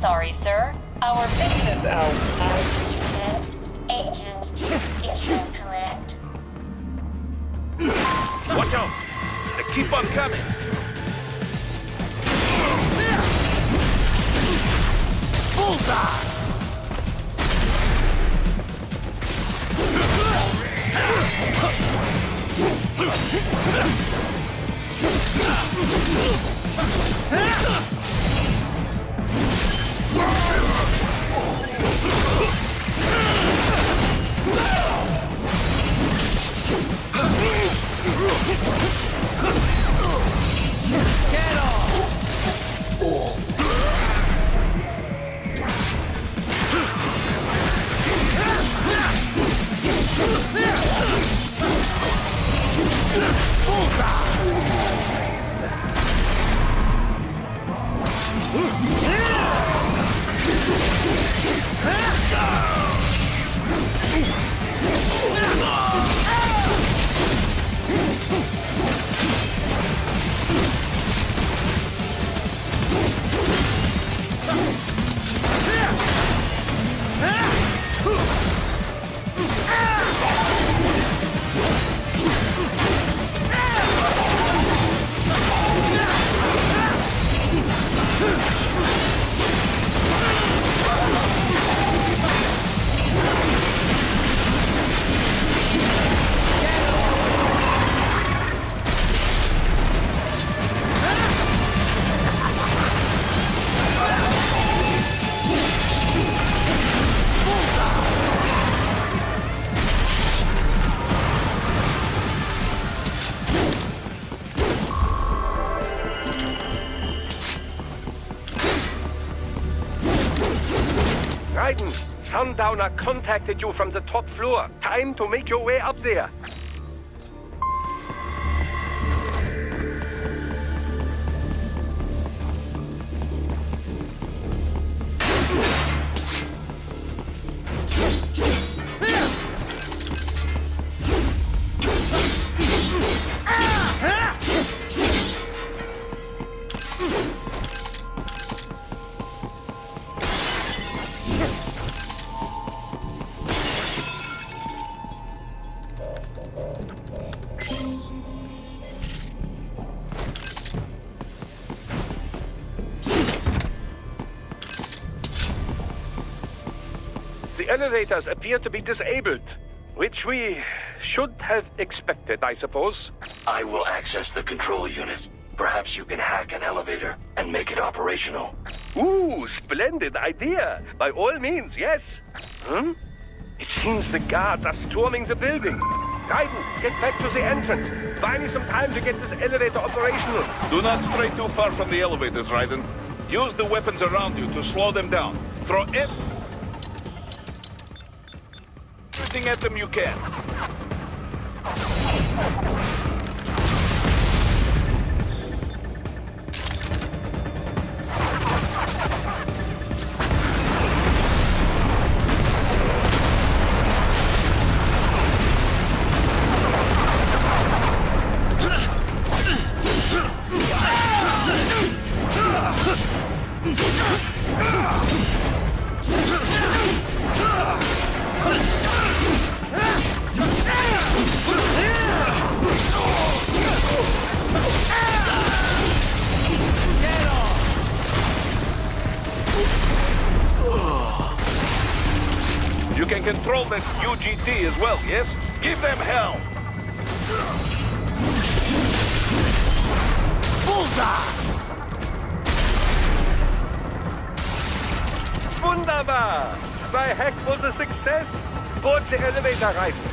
sorry, sir. Our business agent is incorrect. Watch out! They keep on coming! Bullseye! Get off! Sundowner contacted you from the top floor. Time to make your way up there. The elevators appear to be disabled, which we should have expected, I suppose. I will access the control unit. Perhaps you can hack an elevator and make it operational. Ooh, splendid idea. By all means, yes. It seems the guards are storming the building. Raiden, get back to the entrance. Buy me some time to get this elevator operational. Do not stray too far from the elevators, Raiden. Use the weapons around you to slow them down. Throw everything at them you can. You can control this UGT as well, yes? Give them hell! Bullseye! Wunderbar! My hack was a success! Board the elevator, Raiden.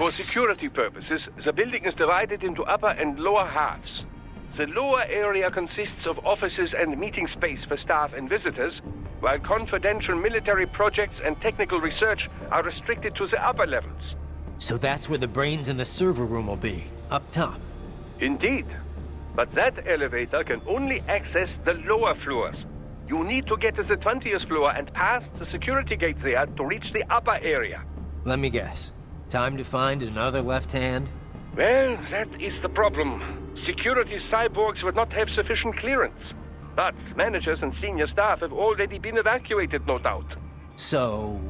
For security purposes, the building is divided into upper and lower halves. The lower area consists of offices and meeting space for staff and visitors, while confidential military projects and technical research are restricted to the upper levels. So that's where the brains in the server room will be, up top. Indeed. But that elevator can only access the lower floors. You need to get to the 20th floor and past the security gate there to reach the upper area. Let me guess. Time to find another left hand? Well, that is the problem. Security cyborgs would not have sufficient clearance. But managers and senior staff have already been evacuated, no doubt. So...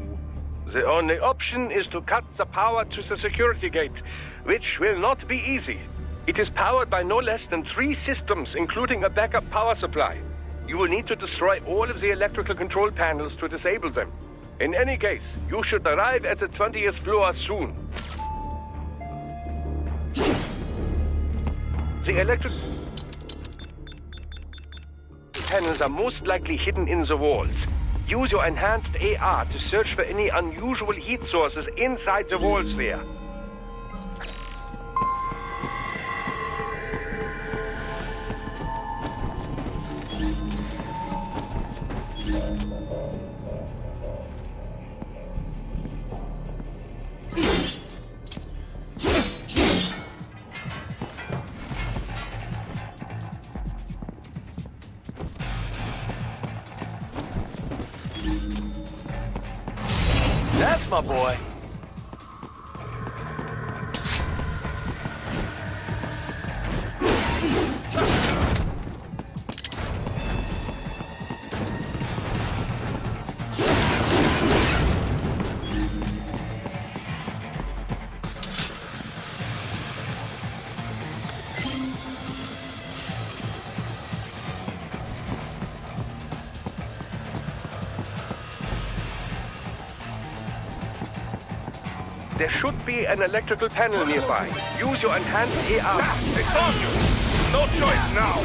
The only option is to cut the power to the security gate, which will not be easy. It is powered by no less than 3 systems, including a backup power supply. You will need to destroy all of the electrical control panels to disable them. In any case, you should arrive at the 20th floor soon. The electric panels are most likely hidden in the walls. Use your enhanced AR to search for any unusual heat sources inside the walls there. That's my boy. There should be an electrical panel nearby. Use your enhanced AR. It's on you! No choice now!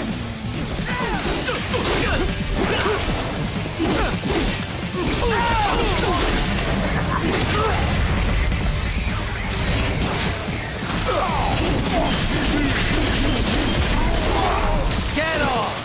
Get off!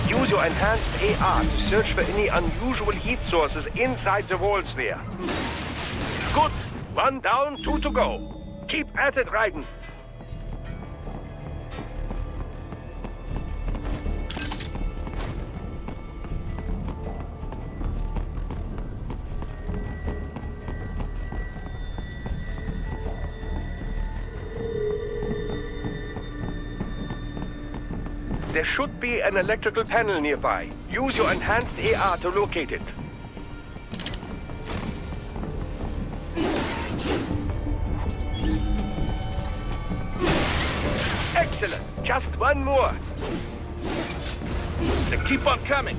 Use your enhanced AR to search for any unusual heat sources inside the walls there. Good. 1 down, 2 to go. Keep at it, Raiden. There should be an electrical panel nearby. Use your enhanced AR to locate it. Excellent. Just one more. They keep on coming.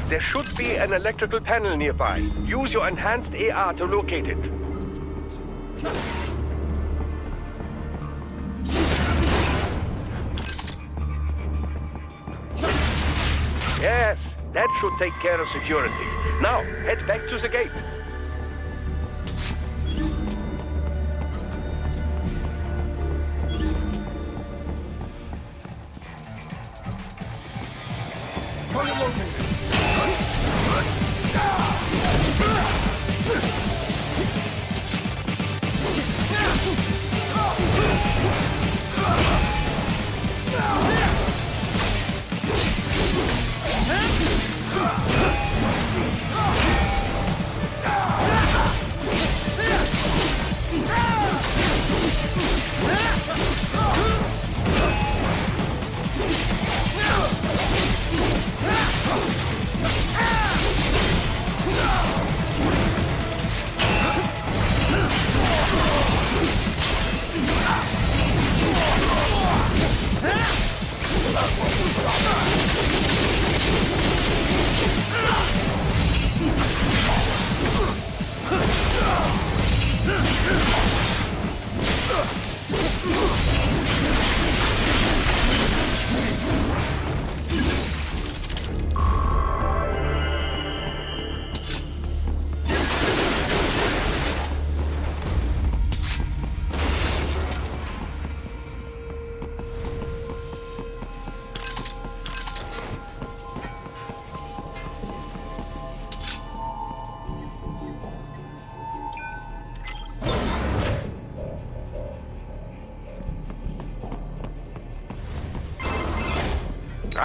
There should be an electrical panel nearby. Use your enhanced AR to locate it. Yes, that should take care of security. Now, head back to the gate.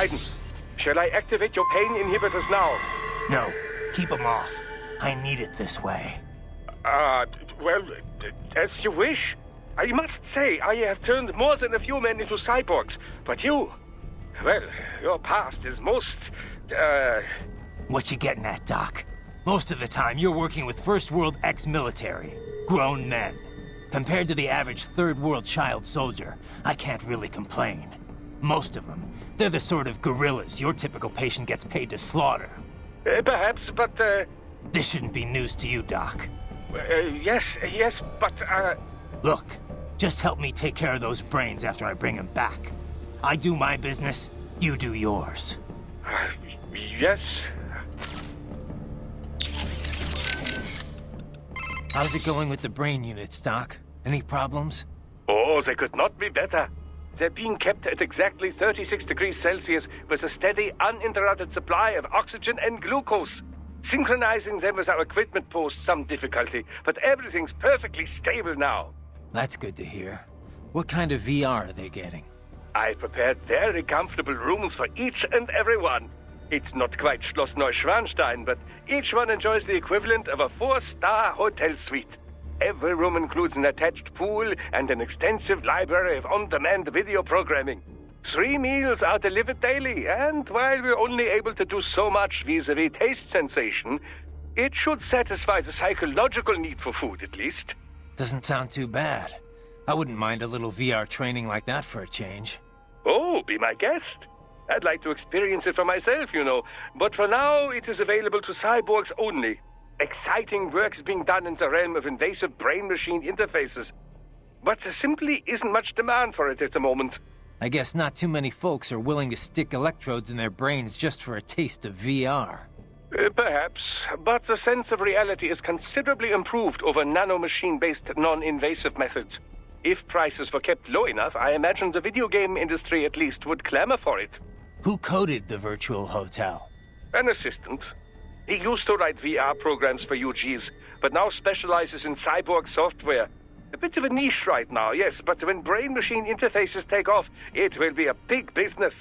Raiden, shall I activate your pain inhibitors now? No, keep them off. I need it this way. Well, as you wish. I must say, I have turned more than a few men into cyborgs, but you... Well, your past is most, What you getting at, Doc? Most of the time, you're working with First World ex-military. Grown men. Compared to the average Third World child soldier, I can't really complain. Most of them, they're the sort of guerrillas your typical patient gets paid to slaughter. Perhaps, but, This shouldn't be news to you, Doc. yes, but, Look, just help me take care of those brains after I bring them back. I do my business, you do yours. Yes. How's it going with the brain units, Doc? Any problems? Oh, they could not be better. They're being kept at exactly 36 degrees Celsius with a steady, uninterrupted supply of oxygen and glucose. Synchronizing them with our equipment posed some difficulty, but everything's perfectly stable now. That's good to hear. What kind of VR are they getting? I prepared very comfortable rooms for each and every one. It's not quite Schloss Neuschwanstein, but each one enjoys the equivalent of a 4-star hotel suite. Every room includes an attached pool and an extensive library of on-demand video programming. 3 meals are delivered daily, and while we're only able to do so much vis-a-vis taste sensation, it should satisfy the psychological need for food, at least. Doesn't sound too bad. I wouldn't mind a little VR training like that for a change. Oh, be my guest. I'd like to experience it for myself, you know, but for now it is available to cyborgs only. Exciting work is being done in the realm of invasive brain-machine interfaces, but there simply isn't much demand for it at the moment. I guess not too many folks are willing to stick electrodes in their brains just for a taste of VR. Perhaps, but the sense of reality is considerably improved over nanomachine-based non-invasive methods. If prices were kept low enough, I imagine the video game industry at least would clamor for it. Who coded the virtual hotel? An assistant. He used to write VR programs for UGs, but now specializes in cyborg software. A bit of a niche right now, yes, but when brain-machine interfaces take off, it will be a big business.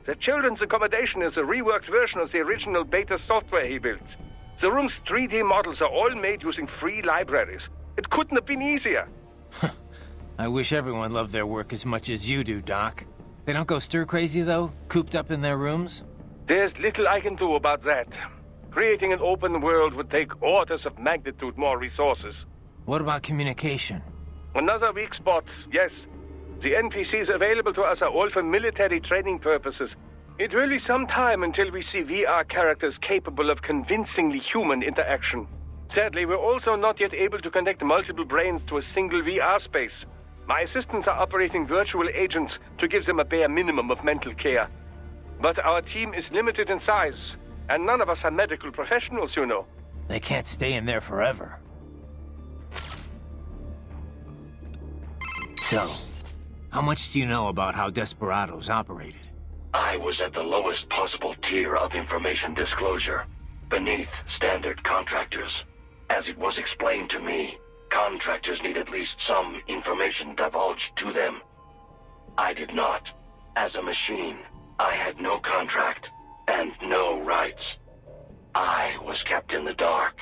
The children's accommodation is a reworked version of the original beta software he built. The room's 3D models are all made using free libraries. It couldn't have been easier. I wish everyone loved their work as much as you do, Doc. They don't go stir-crazy, though? Cooped up in their rooms? There's little I can do about that. Creating an open world would take orders of magnitude more resources. What about communication? Another weak spot, yes. The NPCs available to us are all for military training purposes. It will be some time until we see VR characters capable of convincingly human interaction. Sadly, we're also not yet able to connect multiple brains to a single VR space. My assistants are operating virtual agents to give them a bare minimum of mental care. But our team is limited in size, and none of us are medical professionals, you know. They can't stay in there forever. So, how much do you know about how Desperados operated? I was at the lowest possible tier of information disclosure, beneath standard contractors. As it was explained to me, contractors need at least some information divulged to them. I did not. As a machine, I had no contract and no rights. I was kept in the dark.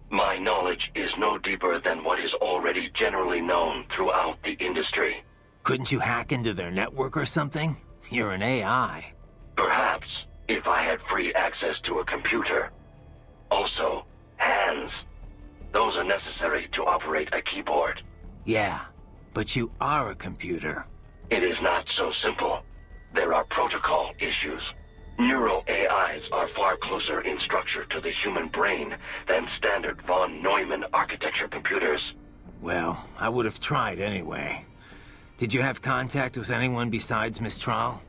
My knowledge is no deeper than what is already generally known throughout the industry. Couldn't you hack into their network or something? You're an AI. Perhaps, if I had free access to a computer. Also, hands. Those are necessary to operate a keyboard. Yeah, but you are a computer. It is not so simple. There are protocol issues. Neuro-AIs are far closer in structure to the human brain than standard von Neumann architecture computers. Well, I would have tried anyway. Did you have contact with anyone besides Mistral?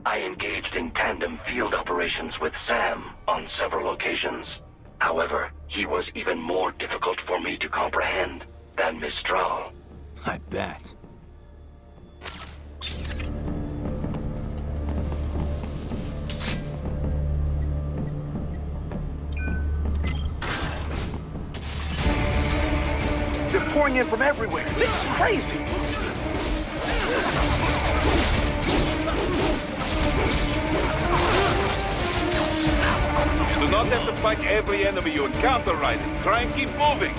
I engaged in tandem field operations with Sam on several occasions. However, he was even more difficult for me to comprehend than Mistral. I bet. They're pouring in from everywhere. This is crazy. You do not have to fight every enemy you encounter, Raiden. Try and keep moving.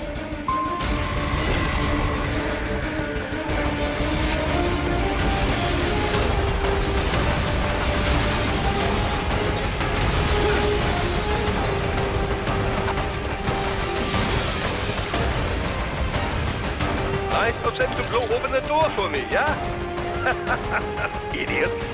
Nice of them to blow open the door for me, yeah? Idiots.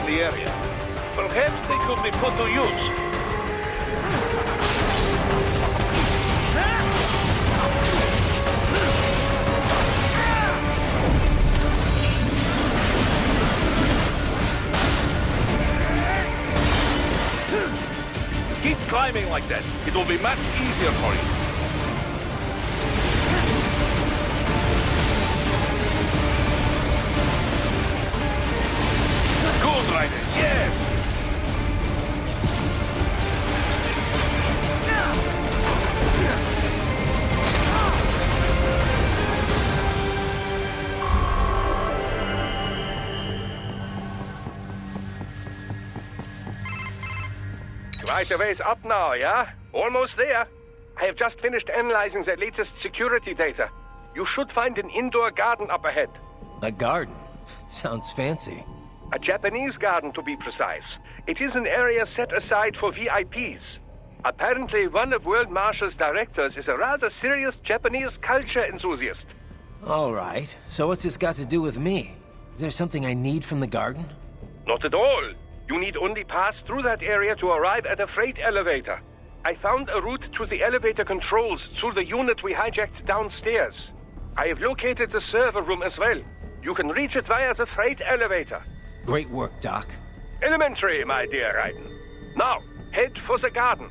in the area. Perhaps they could be put to use. Keep climbing like that. It will be much easier for you. Good, Ryder. Yes! Right a ways up now, yeah? Almost there. I have just finished analyzing the latest security data. You should find an indoor garden up ahead. A garden? Sounds fancy. A Japanese garden, to be precise. It is an area set aside for VIPs. Apparently, one of World Marshall's directors is a rather serious Japanese culture enthusiast. All right. So what's this got to do with me? Is there something I need from the garden? Not at all. You need only pass through that area to arrive at a freight elevator. I found a route to the elevator controls through the unit we hijacked downstairs. I have located the server room as well. You can reach it via the freight elevator. Great work, Doc. Elementary, my dear Raiden. Now, head for the garden.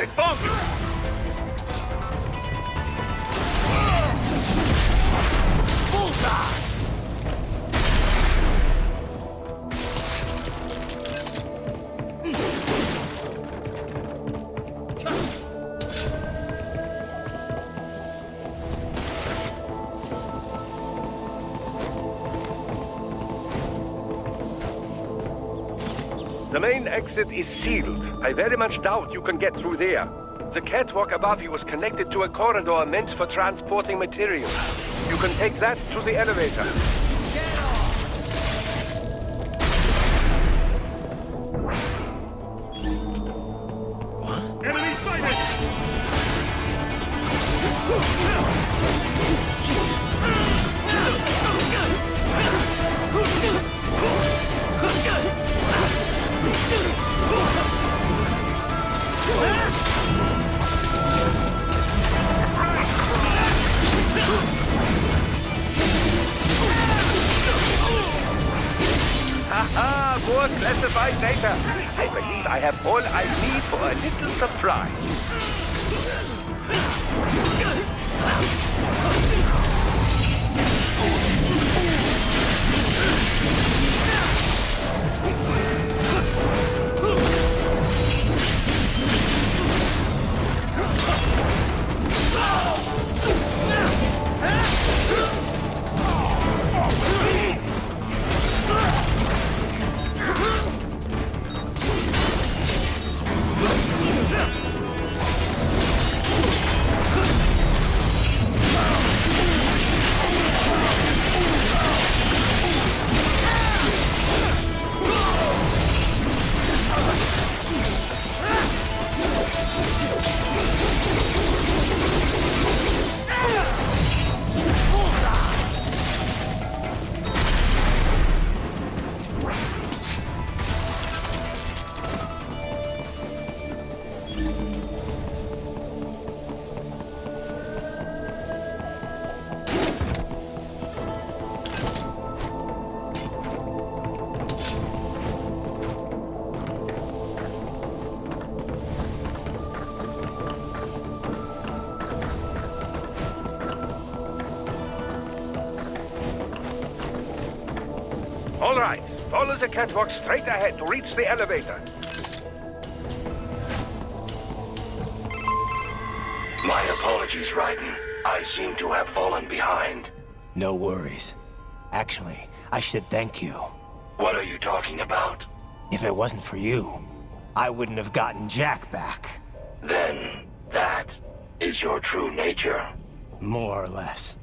it! Bonk! The main exit is sealed. I very much doubt you can get through there. The catwalk above you is connected to a corridor meant for transporting materials. You can take that to the elevator. Enemy sighted! Haha, more classified data. I believe I have all I need for a little surprise. All right, follow the catwalk straight ahead to reach the elevator. My apologies, Raiden. I seem to have fallen behind. No worries. Actually, I should thank you. What are you talking about? If it wasn't for you, I wouldn't have gotten Jack back. Then, that is your true nature. More or less.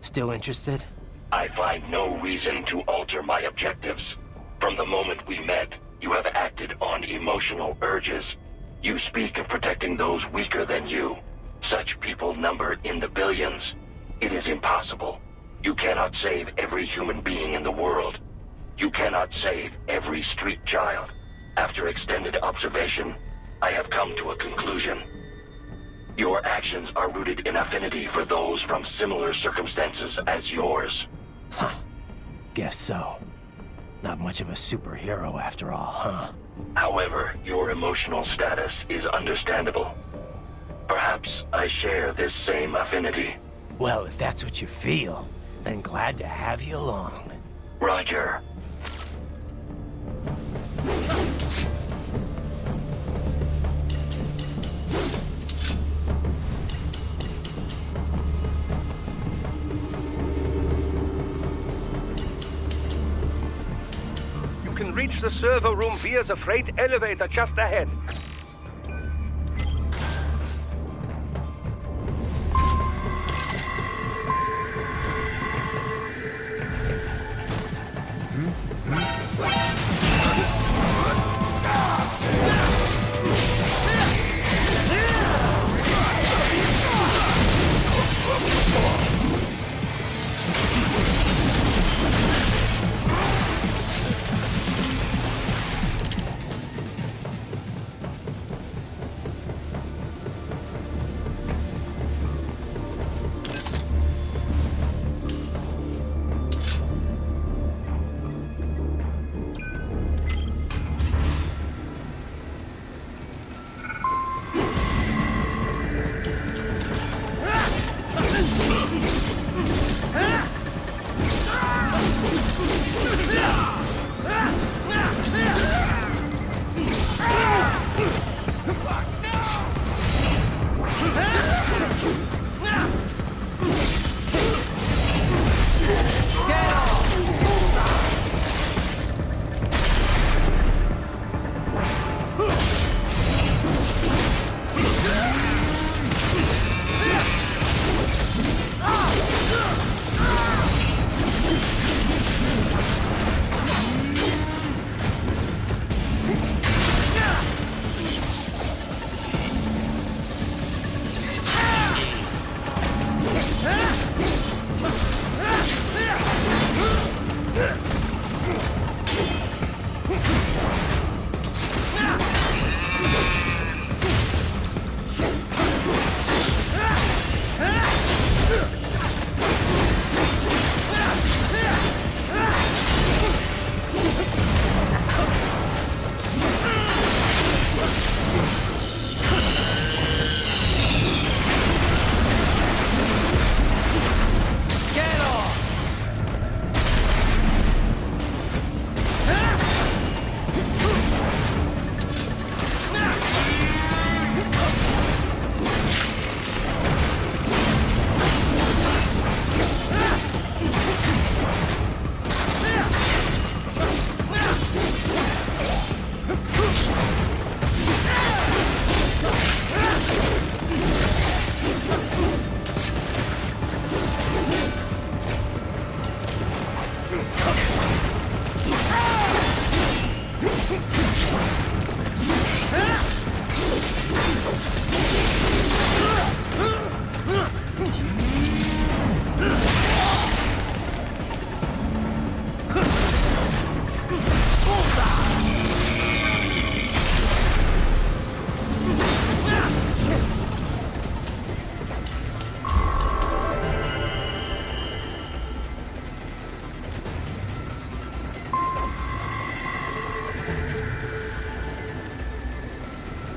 Still interested? I find no reason to alter my objectives. From the moment we met, you have acted on emotional urges. You speak of protecting those weaker than you. Such people number in the billions. It is impossible. You cannot save every human being in the world. You cannot save every street child. After extended observation, I have come to a conclusion. Your actions are rooted in affinity for those from similar circumstances as yours. Huh. Guess so. Not much of a superhero after all, huh? However, your emotional status is understandable. Perhaps I share this same affinity. Well, if that's what you feel, then glad to have you along. Roger. You can reach the server room via the freight elevator just ahead.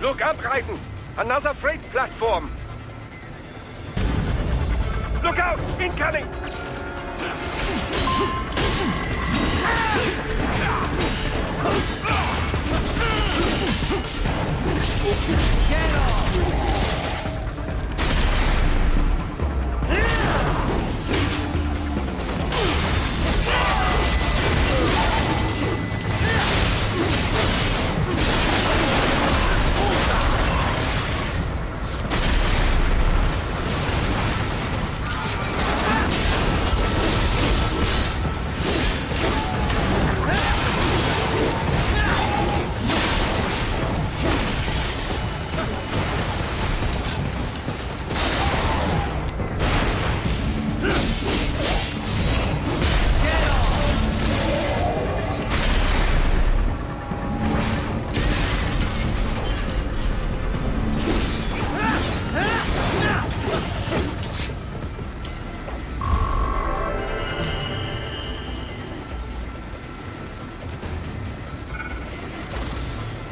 Look up, Raiden! Another freight platform! Look out! Incoming! Get off!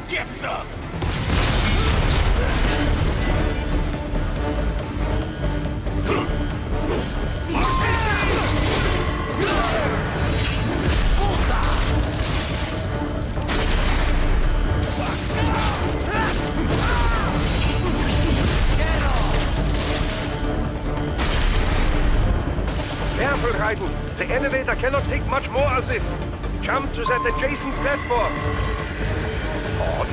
Get some! Careful, Raiden. The elevator cannot take much more of this. Jump to that adjacent platform. Oh,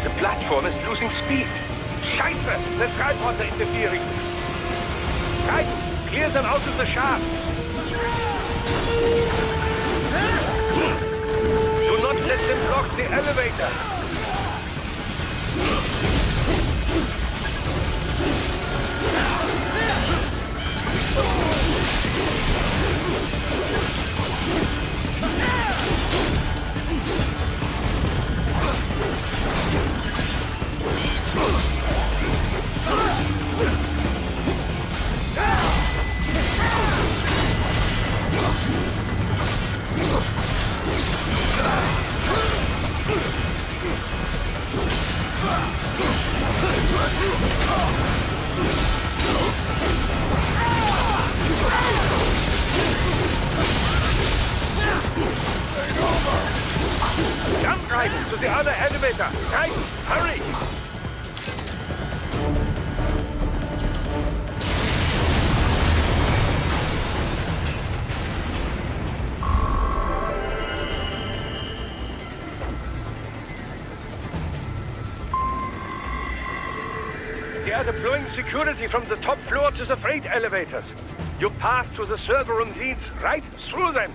the platform is losing speed. Scheiße! The tripods are interfering. Raiden, clear them out of the shaft. Do not let them block the elevator. Jump, Raiden, to the other elevator. Raiden, hurry! They are deploying security from the top floor to the freight elevators. You pass to the server room leads right through them.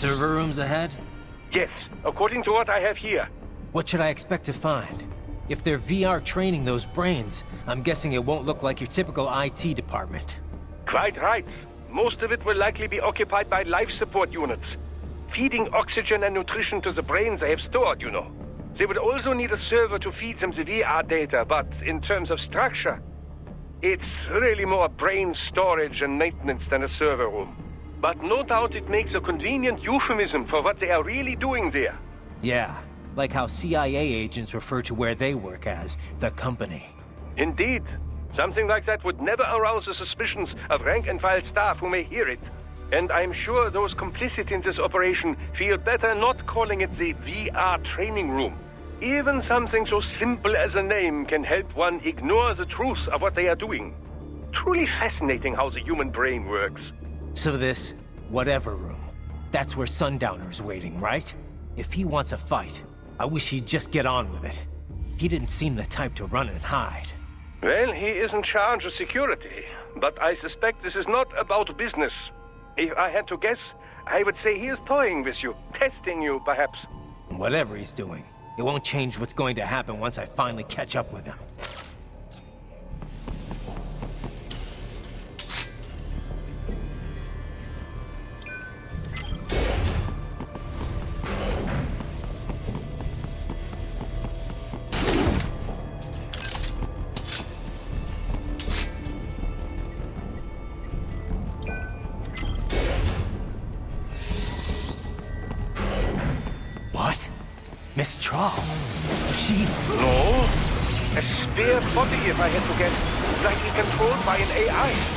Server rooms ahead? Yes, according to what I have here. What should I expect to find? If they're VR training those brains, I'm guessing it won't look like your typical IT department. Quite right. Most of it will likely be occupied by life support units. Feeding oxygen and nutrition to the brains they have stored, you know. They would also need a server to feed them the VR data, but in terms of structure, it's really more brain storage and maintenance than a server room. But no doubt it makes a convenient euphemism for what they are really doing there. Yeah, like how CIA agents refer to where they work as the company. Indeed. Something like that would never arouse the suspicions of rank-and-file staff who may hear it. And I'm sure those complicit in this operation feel better not calling it the VR training room. Even something so simple as a name can help one ignore the truth of what they are doing. Truly fascinating how the human brain works. So this, whatever room, that's where Sundowner's waiting, right? If he wants a fight, I wish he'd just get on with it. He didn't seem the type to run and hide. Well, he is in charge of security, but I suspect this is not about business. If I had to guess, I would say he is toying with you, testing you, perhaps. Whatever he's doing, it won't change what's going to happen once I finally catch up with him. What? Miss Trawl? She's... No? A spare body, if I had to guess. Likely controlled by an AI.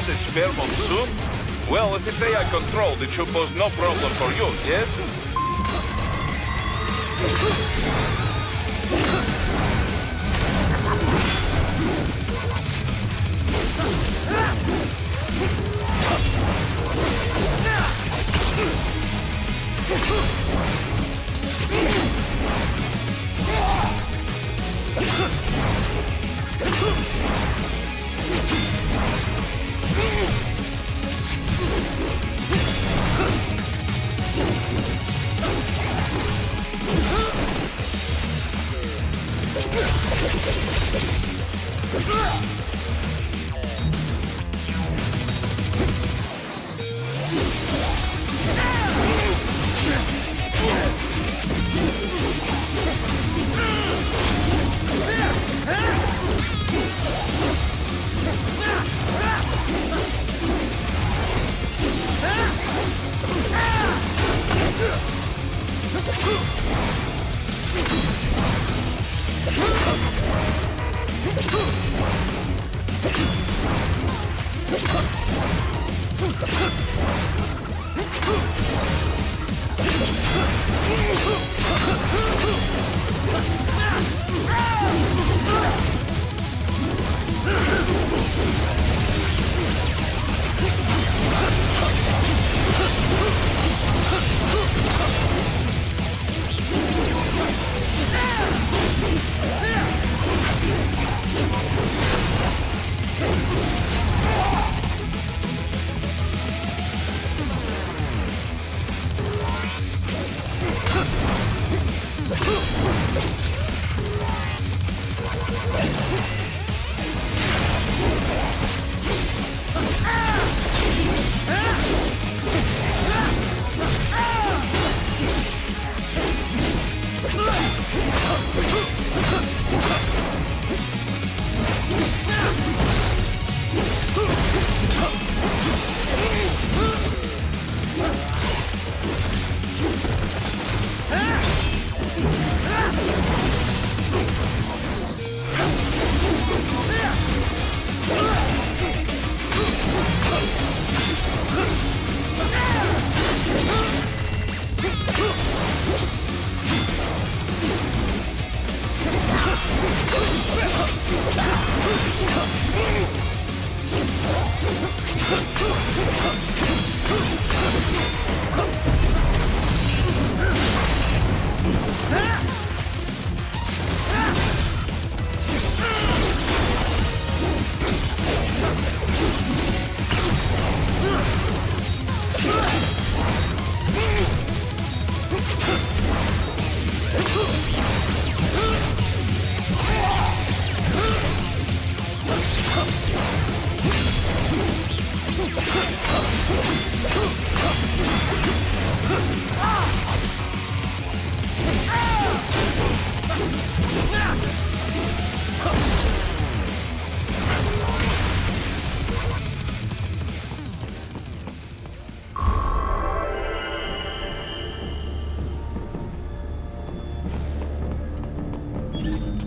a spare monsoon? Well, if it's AI controlled, it should pose no problem for you, yes?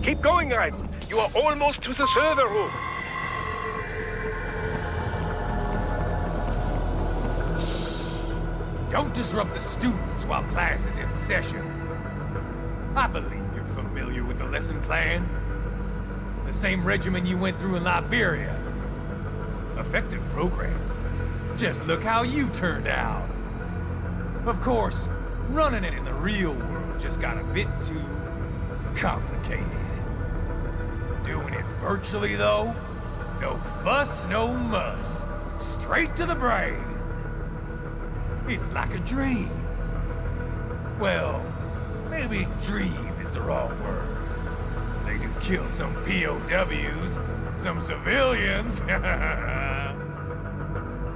Keep going, Raiden. You are almost to the server room. Don't disrupt the students while class is in session. I believe you're familiar with the lesson plan. The same regimen you went through in Liberia. Effective program. Just look how you turned out. Of course, running it in the real world just got a bit too complicated. Doing it virtually, though, no fuss, no muss. Straight to the brain. It's like a dream. Well, maybe dream is the wrong word. They do kill some POWs, some civilians.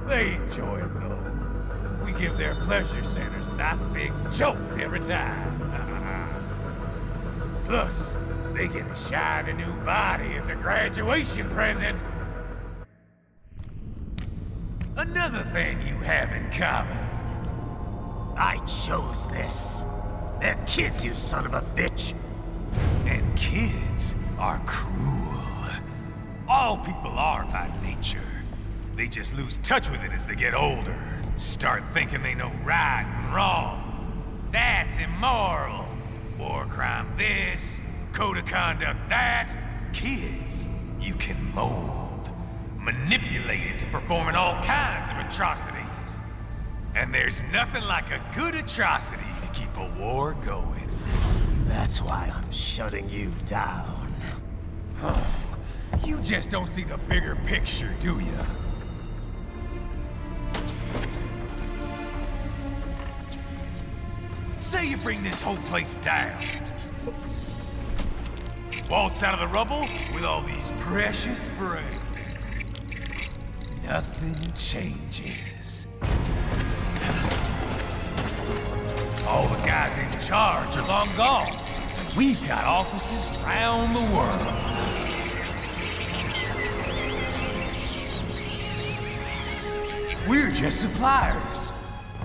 They enjoy it, though. We give their pleasure centers a nice big jolt every time. Plus, they get a shiny new body as a graduation present. Another thing you have in common. I chose this. They're kids, you son of a bitch. And kids are cruel. All people are by nature. They just lose touch with it as they get older. Start thinking they know right and wrong. That's immoral. War crime this, code of conduct that. Kids, you can mold, manipulate into performing all kinds of atrocities. And there's nothing like a good atrocity to keep a war going. That's why I'm shutting you down. You just don't see the bigger picture, do you? Say you bring this whole place down. Waltz out of the rubble with all these precious brains. Nothing changes. All the guys in charge are long gone. And we've got offices around the world. We're just suppliers.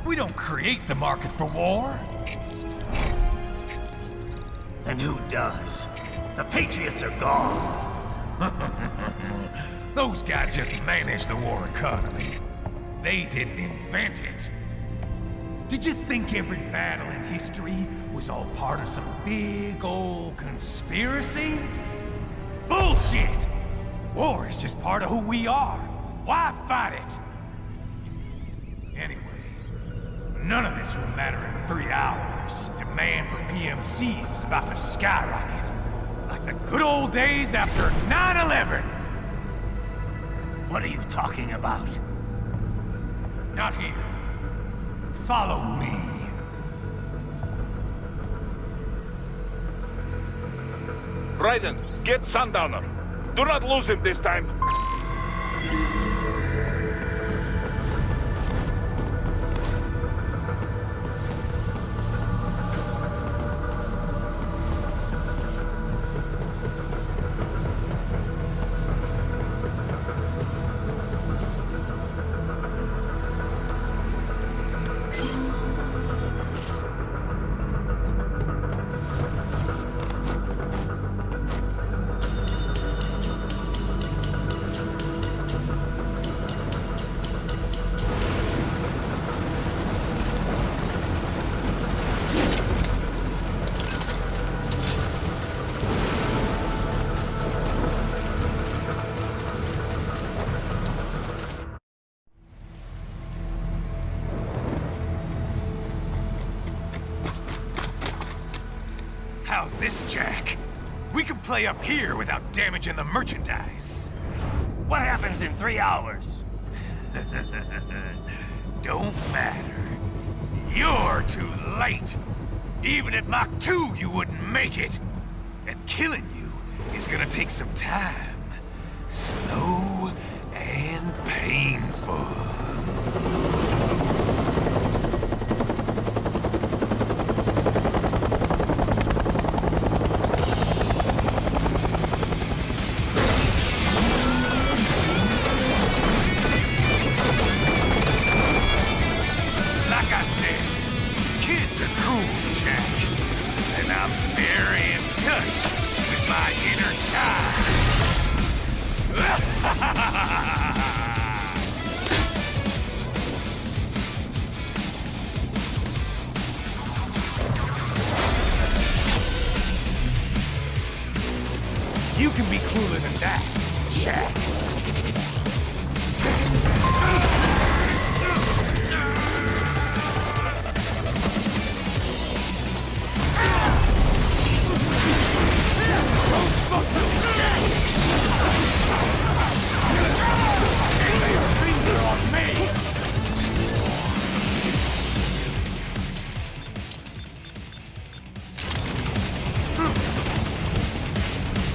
We don't create the market for war. And who does? The Patriots are gone. Those guys just manage the war economy. They didn't invent it. Did you think every battle in history was all part of some big old conspiracy? Bullshit! War is just part of who we are. Why fight it? Anyway, none of this will matter in 3 hours. Demand for PMCs is about to skyrocket. Like the good old days after 9/11. What are you talking about? Not here. Follow me. Raiden, get Sundowner. Do not lose him this time. How's this, Jack? We can play up here without damaging the merchandise. What happens in 3 hours? Don't matter. You're too late. Even at Mach 2, you wouldn't make it. And killing you is gonna take some time. Slow and painful. Like I said, kids are cool, Jack. And I'm very in touch with my inner child. You can be cooler than that, Jack.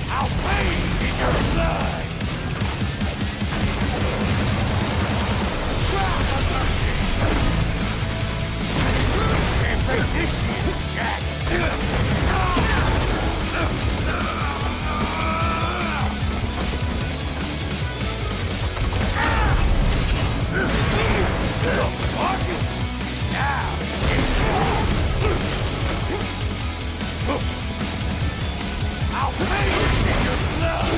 I'll pay in your blood! Can't face this shit, Jack! I'll pay in your blood!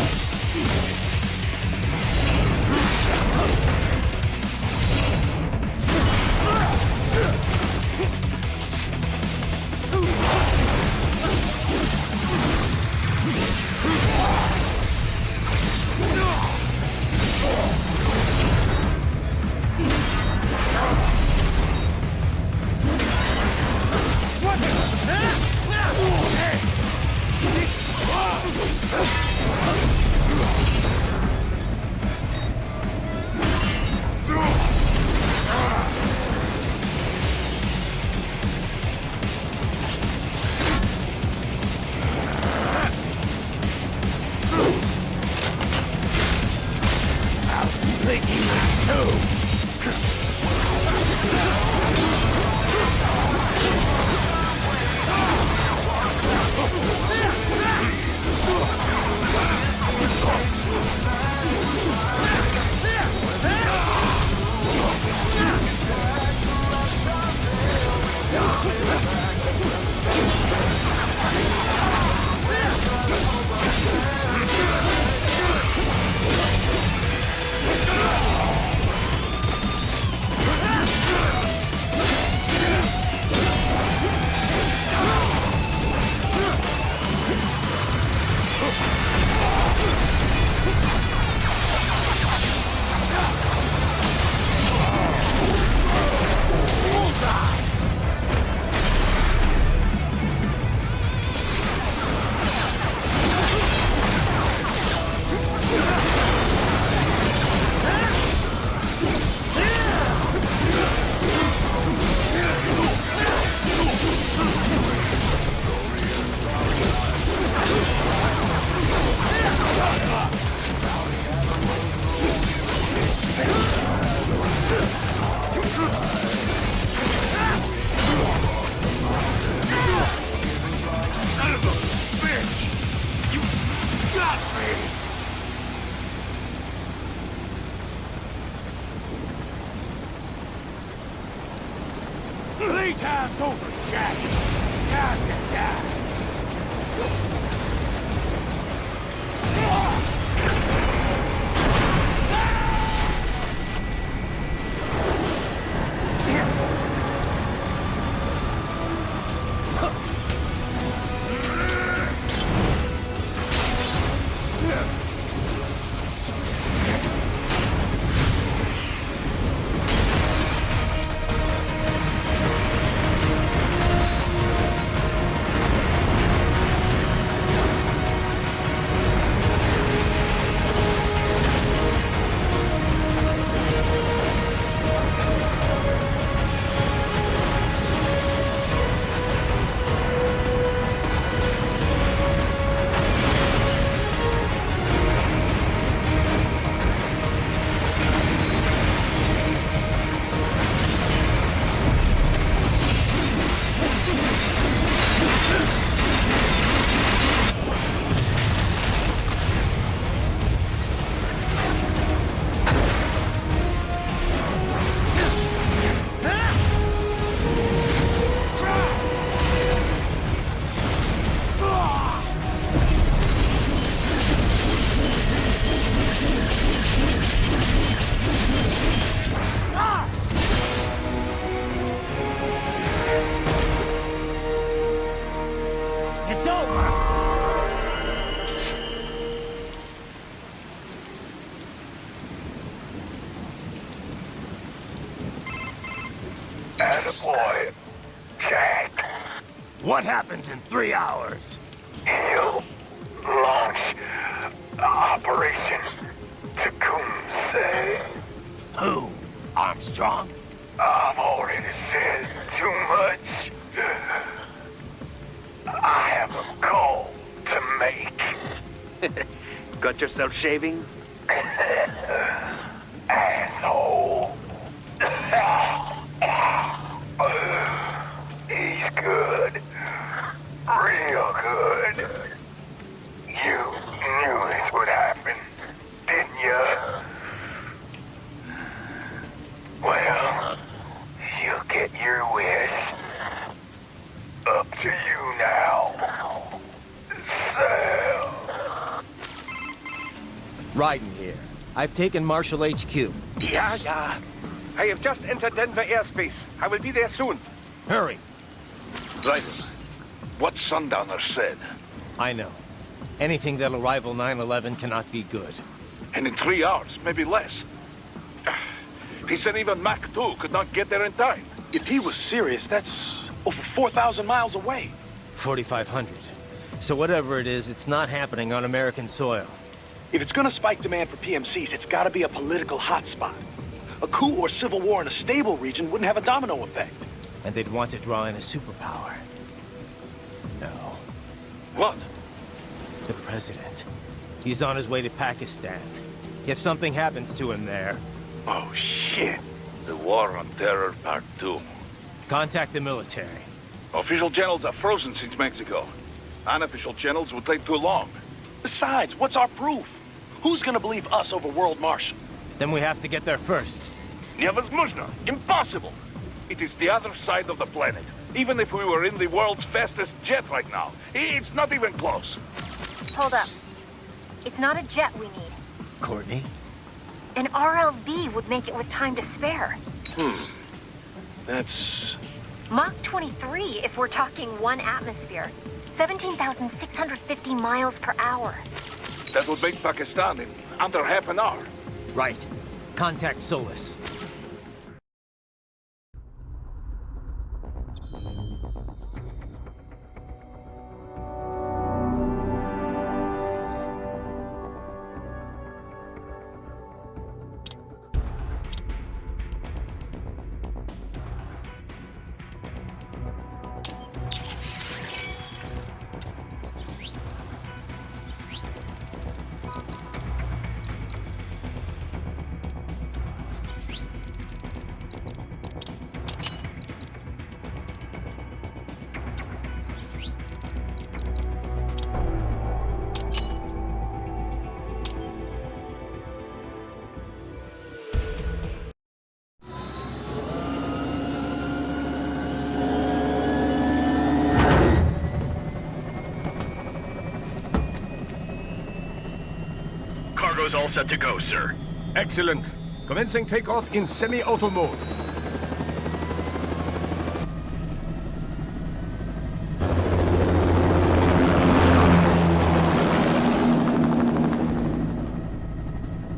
It's over, Jack. Time to die. It's over! Attaboy, Jack. What happens in 3 hours? He'll launch Operation Tecumseh. Who? Armstrong? I've already said too much. I have a call to make. Got yourself shaving? Asshole. He's good. Real good. You knew this would happen, didn't you? Well, you'll get your wish. Up to you now. Sam. Raiden here. I've taken Marshall HQ. Yeah. I have just entered Denver airspace. I will be there soon. Hurry. Raiden, what Sundowner said. I know. Anything that'll rival 9/11 cannot be good. And in 3 hours, maybe less. He said even Mach 2 could not get there in time. If he was serious, that's over 4,000 miles away. 4,500. So whatever it is, it's not happening on American soil. If it's gonna spike demand for PMCs, it's gotta be a political hotspot. A coup or civil war in a stable region wouldn't have a domino effect. And they'd want to draw in a superpower. No. What? The president. He's on his way to Pakistan. If something happens to him there, Oh, shit. The War on Terror Part 2. contact the military. Official channels are frozen since Mexico. Unofficial channels would take too long. Besides, what's our proof? Who's gonna believe us over World Marshal? Then we have to get there first. Невозможно. Impossible. It is the other side of the planet. Even if we were in the world's fastest jet right now, it's not even close. Hold up. It's not a jet we need. Courtney? An RLV would make it with time to spare. That's... Mach 23 if we're talking 1 atmosphere. 17,650 miles per hour. That would make Pakistan in under half an hour. Right. Contact Solus. Cargo's all set to go, sir. Excellent. Commencing takeoff in semi-auto mode.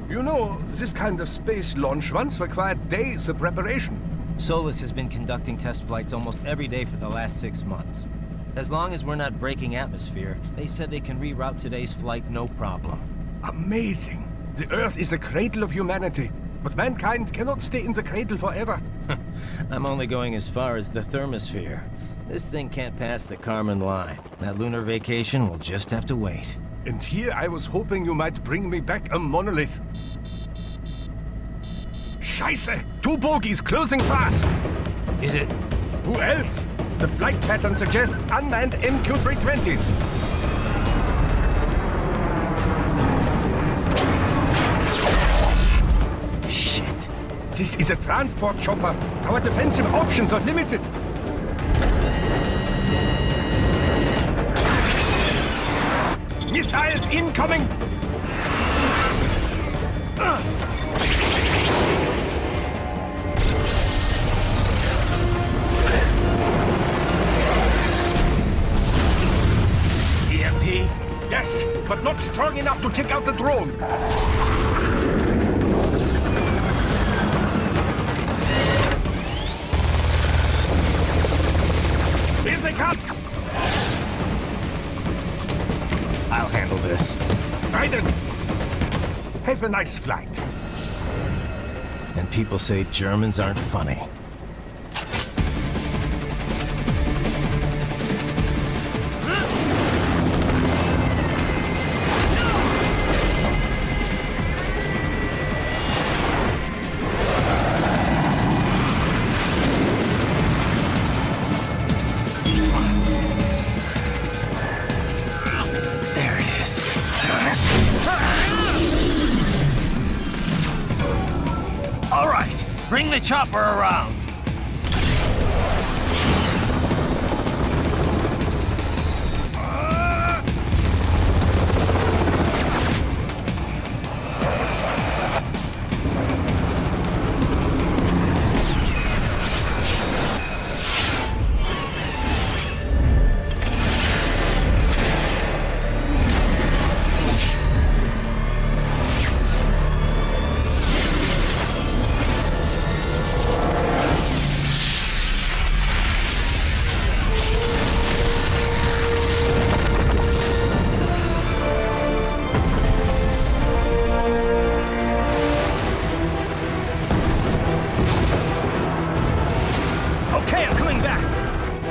You know, this kind of space launch once required days of preparation. Solus has been conducting test flights almost every day for the last 6 months. As long as we're not breaking atmosphere, they said they can reroute today's flight no problem. Amazing. The Earth is the cradle of humanity, but mankind cannot stay in the cradle forever. I'm only going as far as the thermosphere. This thing can't pass the Kármán line. That lunar vacation will just have to wait. And here I was hoping you might bring me back a monolith. Scheiße! 2 bogies closing fast! Is it? Who else? The flight pattern suggests unmanned MQ-320s. Shit. This is a transport chopper. Our defensive options are limited. Missiles incoming! EMP? Yes, but not strong enough to take out the drone. Here they come! I'll handle this. Raiden! Have a nice flight. And people say Germans aren't funny. Bring the chopper around!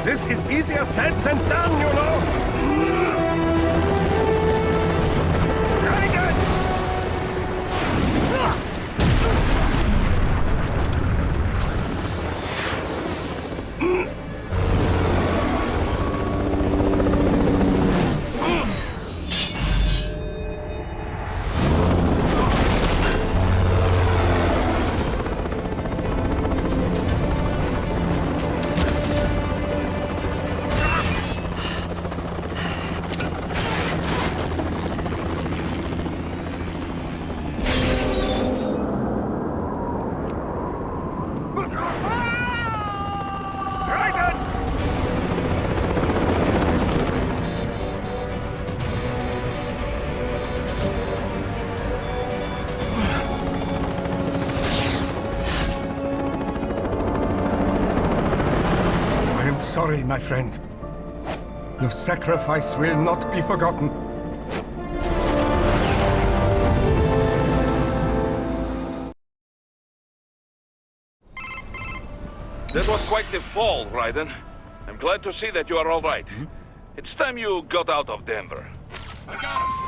This is easier said than done, you know. Very good. Sorry, my friend. Your sacrifice will not be forgotten. That was quite the fall, Raiden. I'm glad to see that you are all right. It's time you got out of Denver. I got him!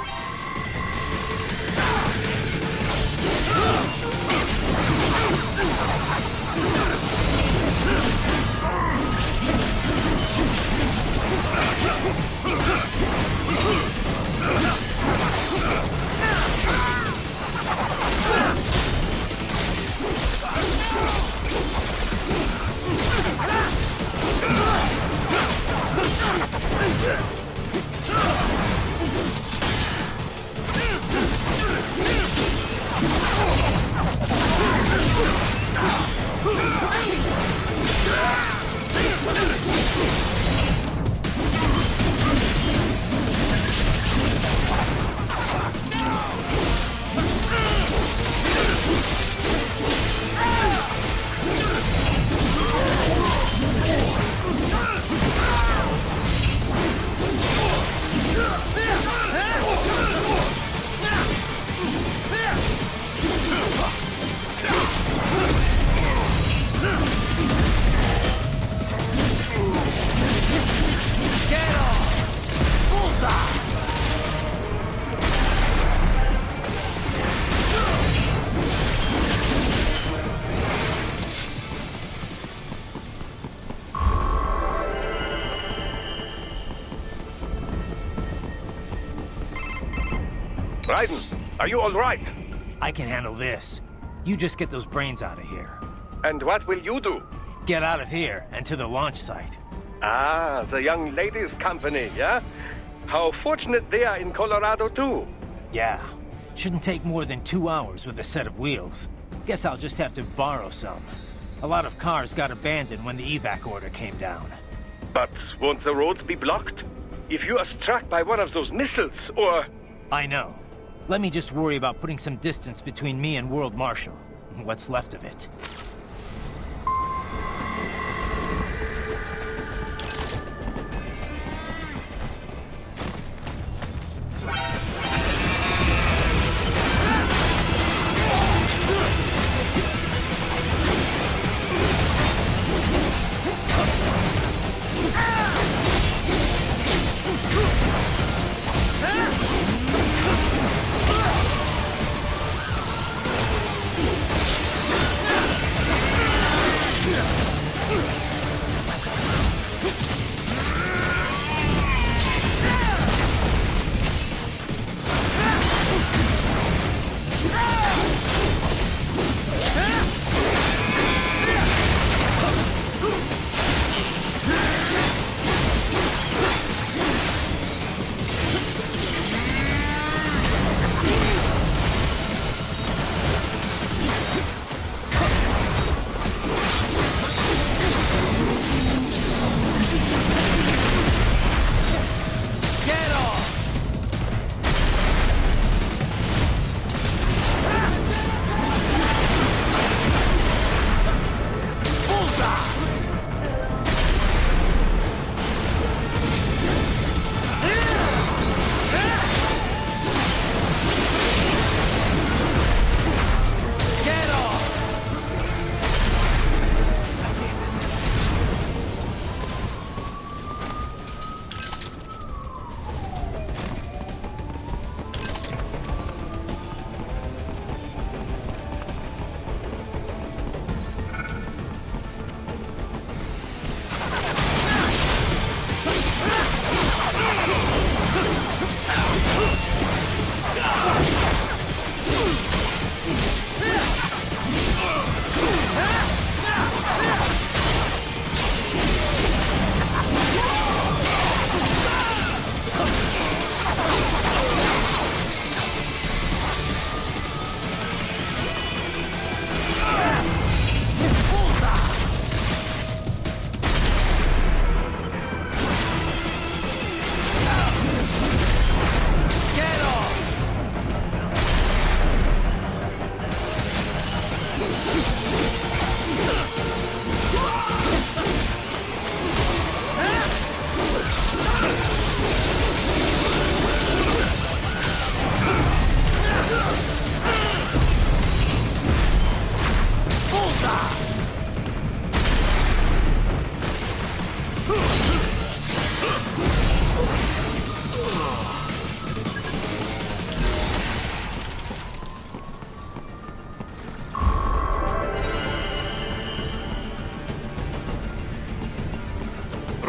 Raiden, are you all right? I can handle this. You just get those brains out of here. And what will you do? Get out of here and to the launch site. Ah, the young ladies' company, yeah? How fortunate they are in Colorado, too. Yeah. Shouldn't take more than 2 hours with a set of wheels. Guess I'll just have to borrow some. A lot of cars got abandoned when the evac order came down. But won't the roads be blocked? If you are struck by one of those missiles, or... I know. Let me just worry about putting some distance between me and World Marshal. What's left of it.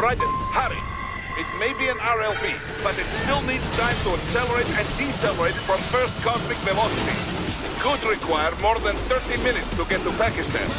Raiden, hurry! It may be an RLB, but it still needs time to accelerate and decelerate from first cosmic velocity. Could require more than 30 minutes to get to Pakistan.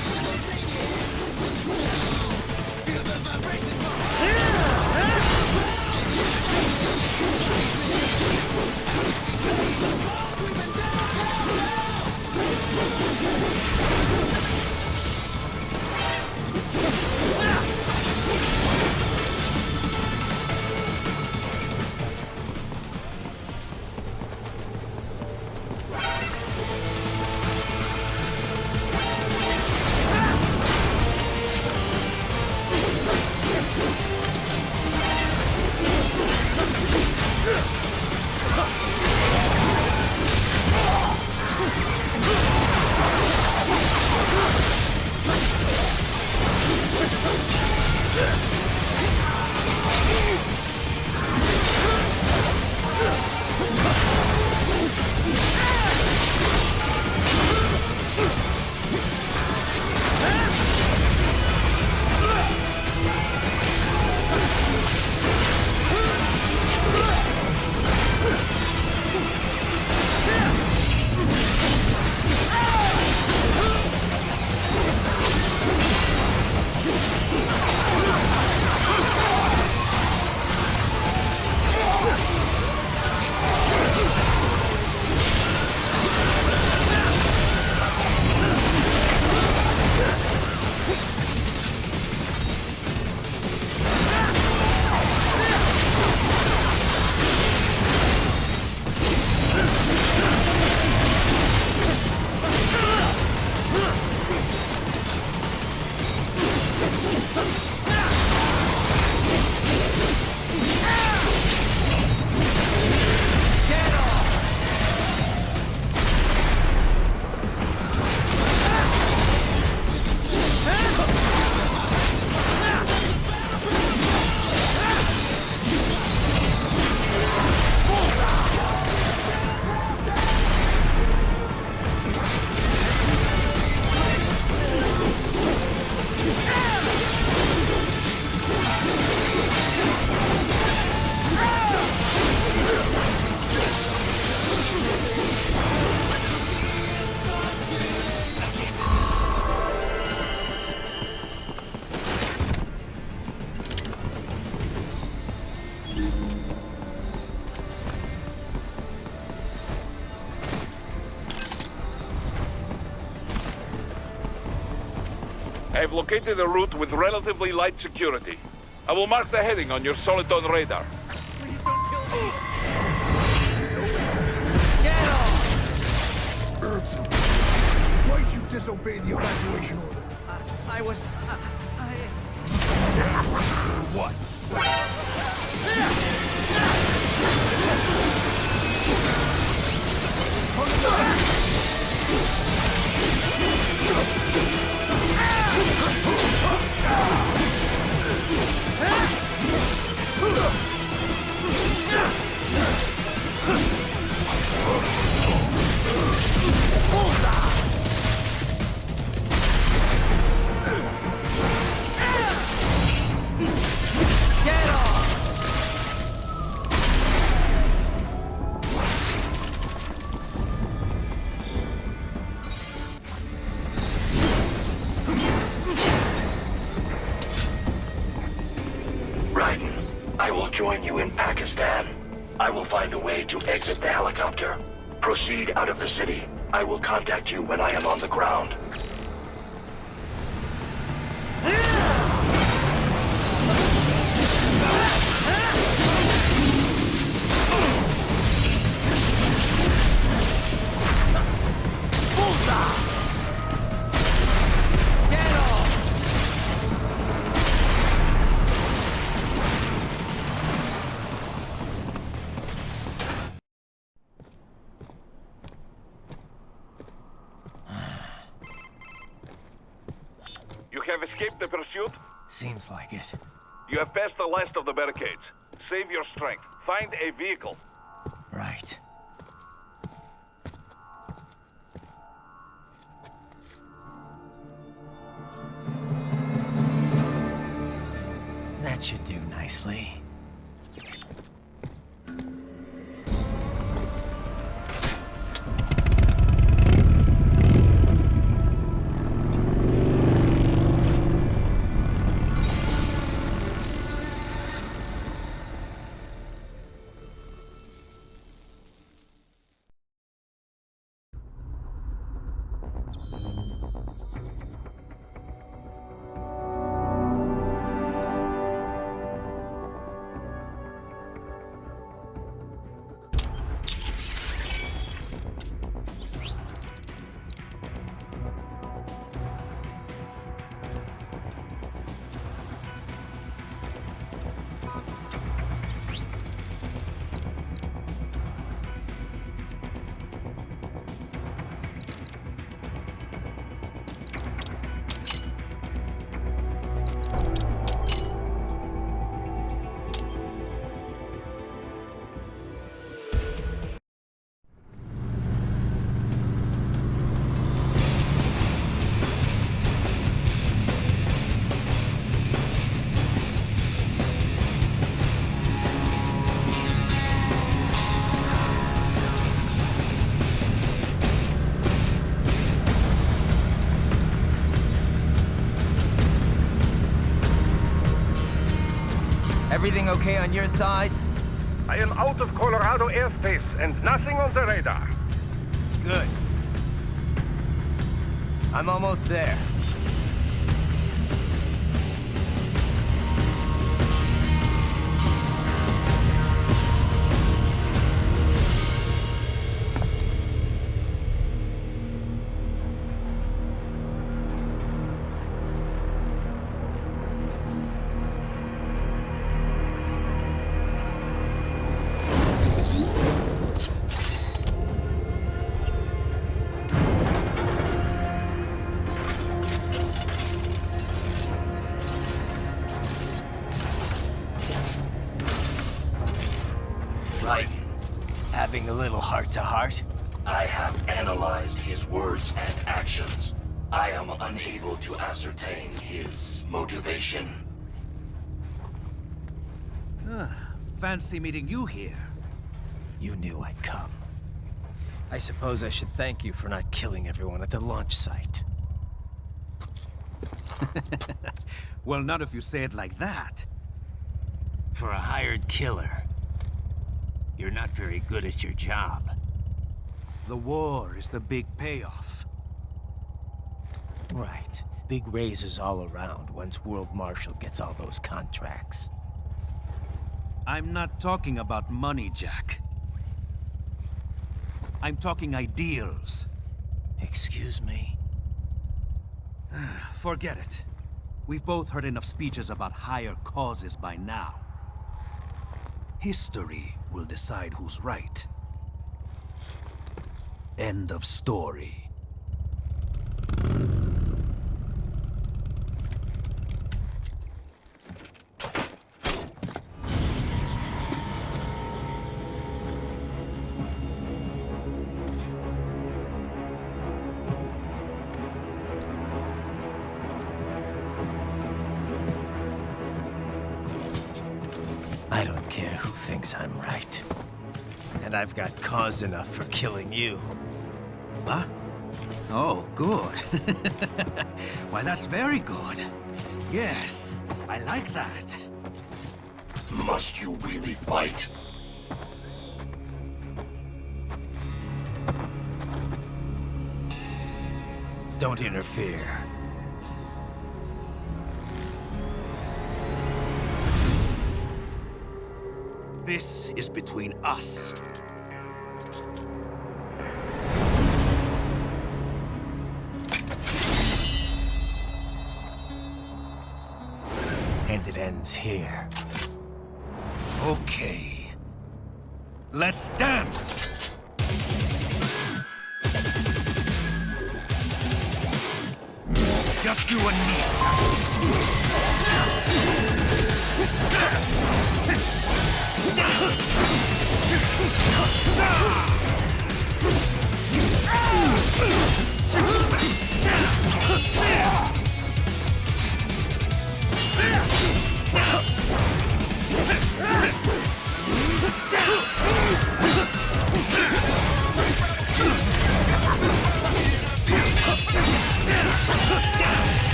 I have located a route with relatively light security. I will mark the heading on your Soliton radar. Please don't kill me! Get off! Why'd you disobey the evacuation order? I was... What? Get off! Raiden, I will join you in Pakistan. I will find a way to exit the helicopter. Proceed out of the city. I will contact you when I am on the ground. Get off! You have escaped the pursuit? Seems like it. You have passed the last of the barricades. Save your strength. Find a vehicle. Right. That should do nicely. Everything okay on your side? I am out of Colorado airspace and nothing on the radar. Good. I'm almost there. Right. Having a little heart-to-heart? I have analyzed his words and actions. I am unable to ascertain his motivation. Fancy meeting you here. You knew I'd come. I suppose I should thank you for not killing everyone at the launch site. Well, not if you say it like that. For a hired killer, you're not very good at your job. The war is the big payoff. Right. Big raises all around once World Marshal gets all those contracts. I'm not talking about money, Jack. I'm talking ideals. Excuse me? Forget it. We've both heard enough speeches about higher causes by now. History will decide who's right. End of story. I don't care who thinks I'm right. And I've got cause enough for killing you. Huh? Oh, good. Why, that's very good. Yes, I like that. Must you really fight? Don't interfere. This is between us. And it ends here. Okay. Let's dance! Just you and me.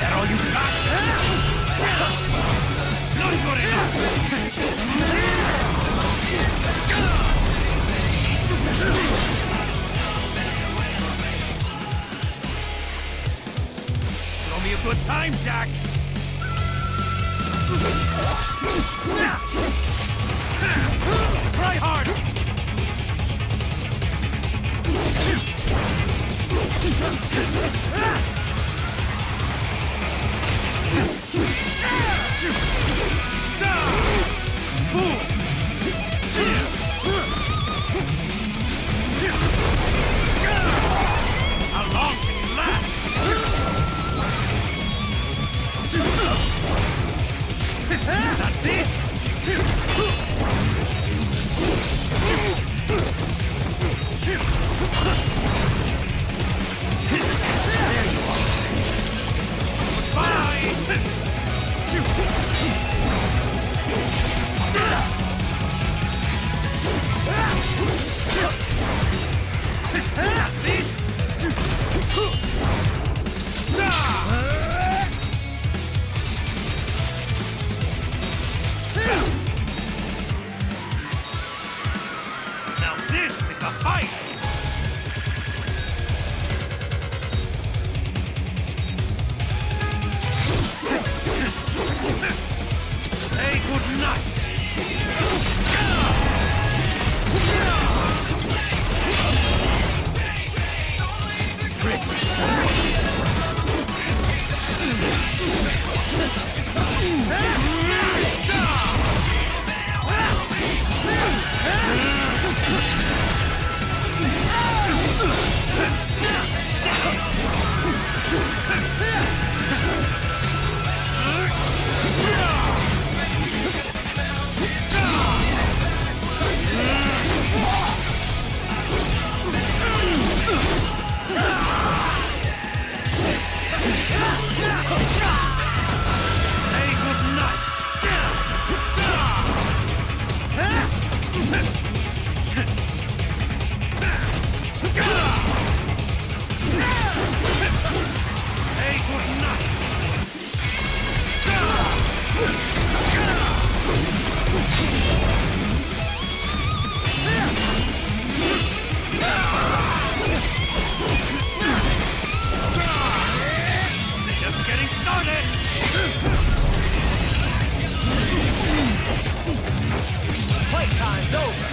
That all you got? Not good enough! Show me a good time, Jack! Try harder! How long can you last? That's it! Now this is a fight! Hey, good night! Just getting started! Playtime's over!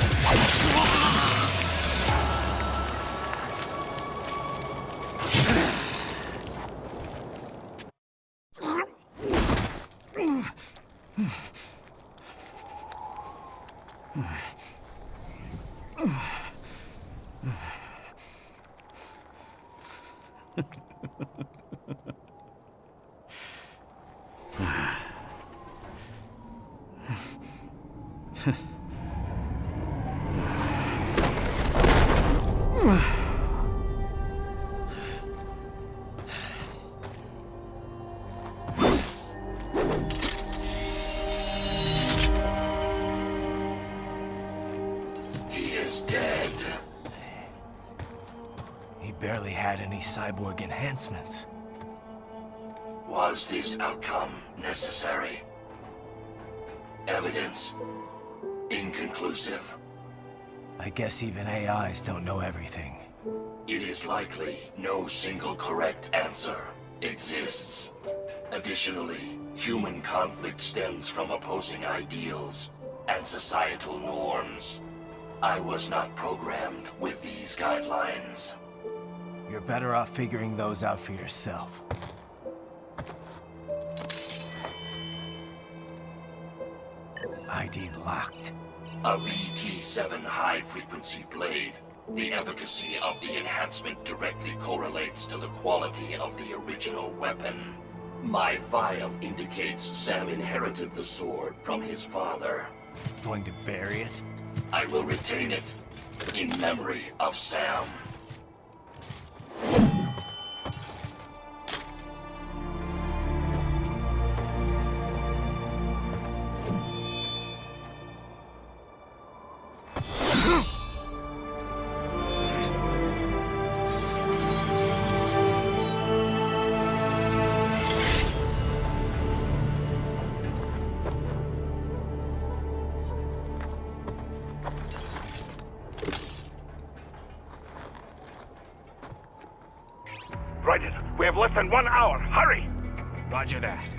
He is dead. He barely had any cyborg enhancements. Was this outcome necessary? Evidence inconclusive. I guess even AIs don't know everything. It is likely no single correct answer exists. Additionally, human conflict stems from opposing ideals and societal norms. I was not programmed with these guidelines. You're better off figuring those out for yourself. ID locked. A VT7 high-frequency blade. The efficacy of the enhancement directly correlates to the quality of the original weapon. My file indicates Sam inherited the sword from his father. Going to bury it? I will retain it in memory of Sam. Right, we have less than 1 hour. Hurry! Roger that.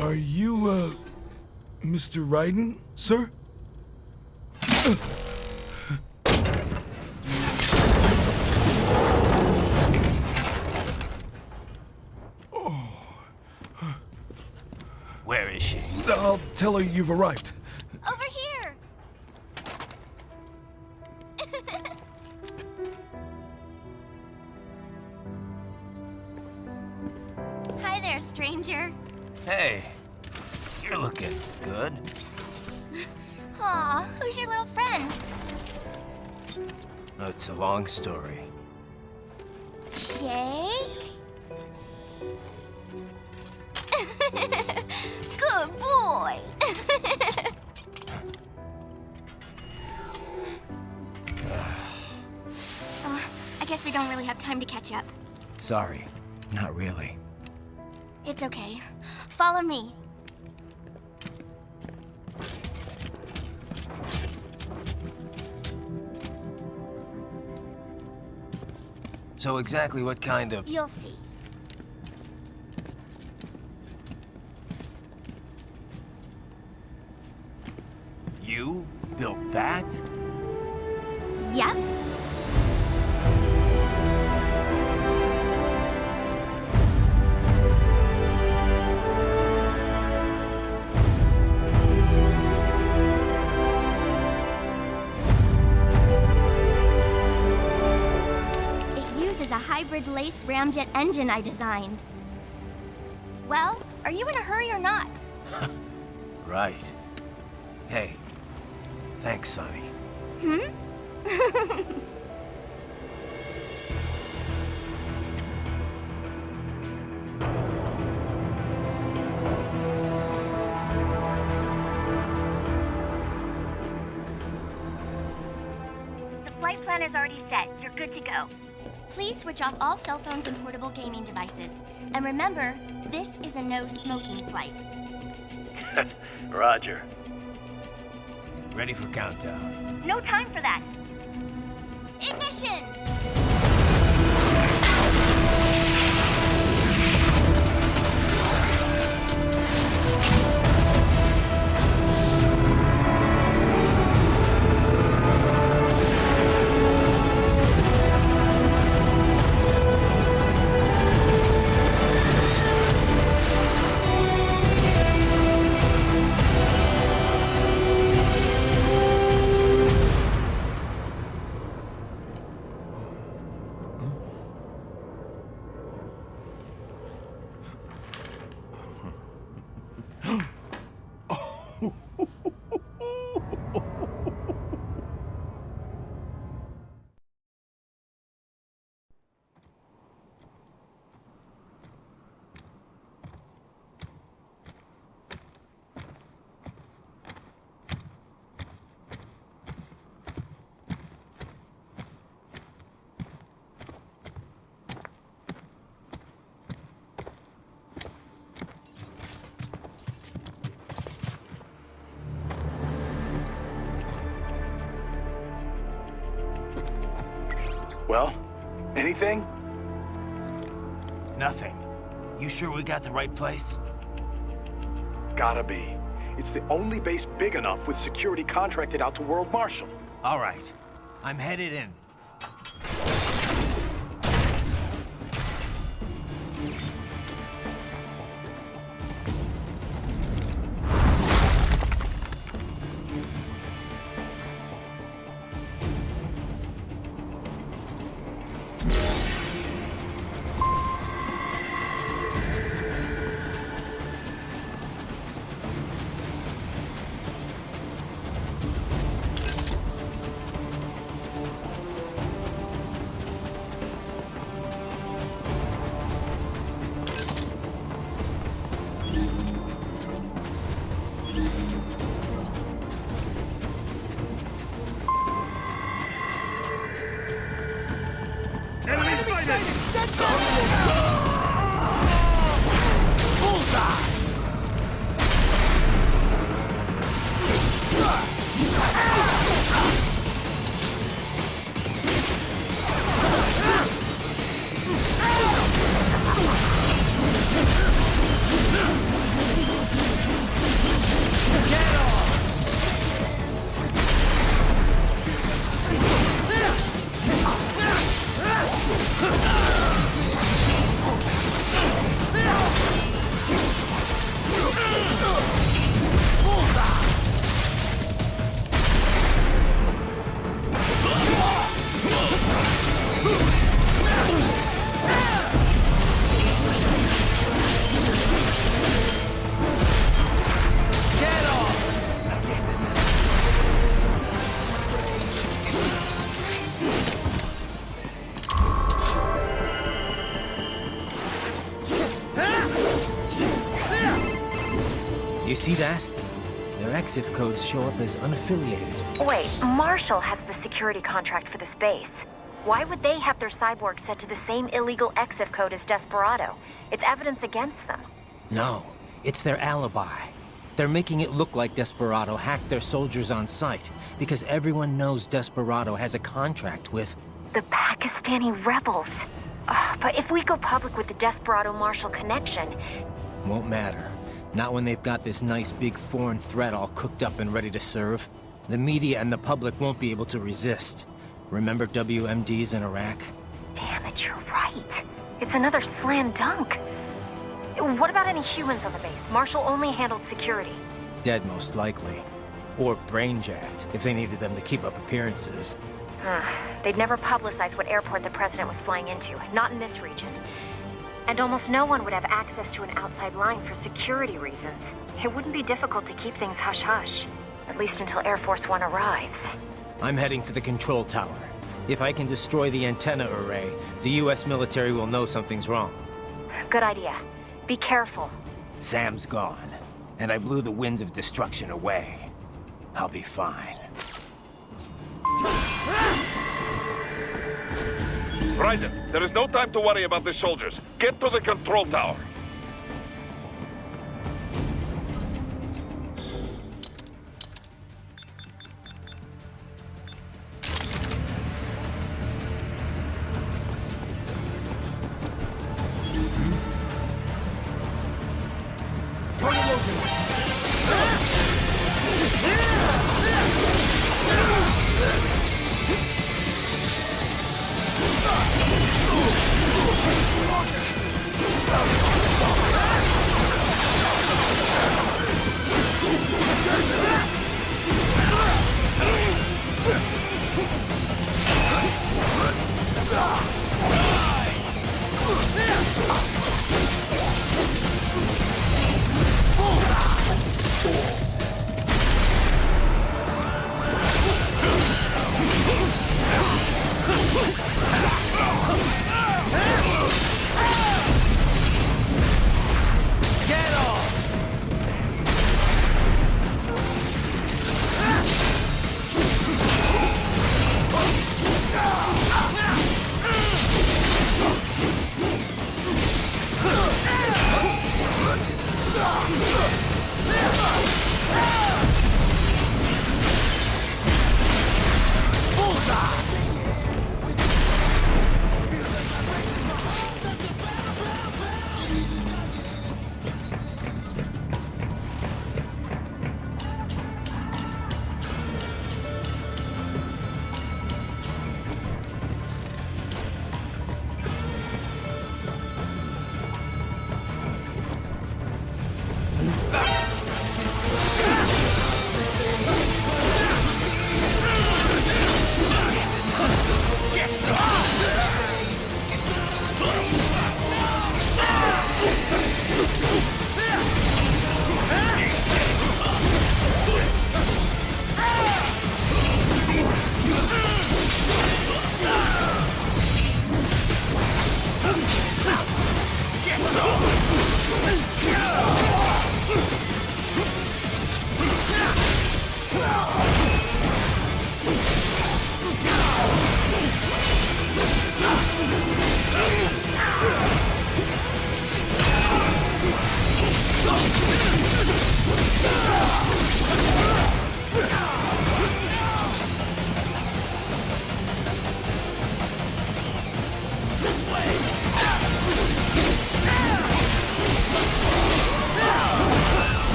Are you, Mr. Raiden, sir? Where is she? I'll tell her you've arrived. Over here! Hi there, stranger. Hey, you're looking good. Aw, who's your little friend? Oh, it's a long story. Shake? Good boy! I guess we don't really have time to catch up. Sorry, not really. It's okay. Follow me. So exactly what kind of... You'll see. You built that? Yep. A hybrid lace ramjet engine I designed. Well, are you in a hurry or not? Right. Hey, thanks, Sonny. The flight plan is already set. You're good to go. Please switch off all cell phones and portable gaming devices. And remember, this is a no-smoking flight. Roger. Ready for countdown. No time for that. Ignition! Well, anything? Nothing. You sure we got the right place? Gotta be. It's the only base big enough with security contracted out to World Marshal. All right. I'm headed in. You see that? Their exif codes show up as unaffiliated. Wait, Marshall has the security contract for this base. Why would they have their cyborg set to the same illegal exif code as Desperado? It's evidence against them. No, it's their alibi. They're making it look like Desperado hacked their soldiers on site, because everyone knows Desperado has a contract with The Pakistani rebels. Oh, but if we go public with the Desperado-Marshall connection... Won't matter. Not when they've got this nice big foreign threat all cooked up and ready to serve. The media and the public won't be able to resist. Remember WMDs in Iraq? Damn it, you're right. It's another slam dunk. What about any humans on the base? Marshall only handled security. Dead, most likely. Or brain-jacked, if they needed them to keep up appearances. They'd never publicize what airport the president was flying into, not in this region. And almost no one would have access to an outside line for security reasons. It wouldn't be difficult to keep things hush-hush, at least until Air Force One arrives. I'm heading for the control tower. If I can destroy the antenna array, the US military will know something's wrong. Good idea. Be careful. Sam's gone, and I blew the winds of destruction away. I'll be fine. Raiden, there is no time to worry about the soldiers. Get to the control tower.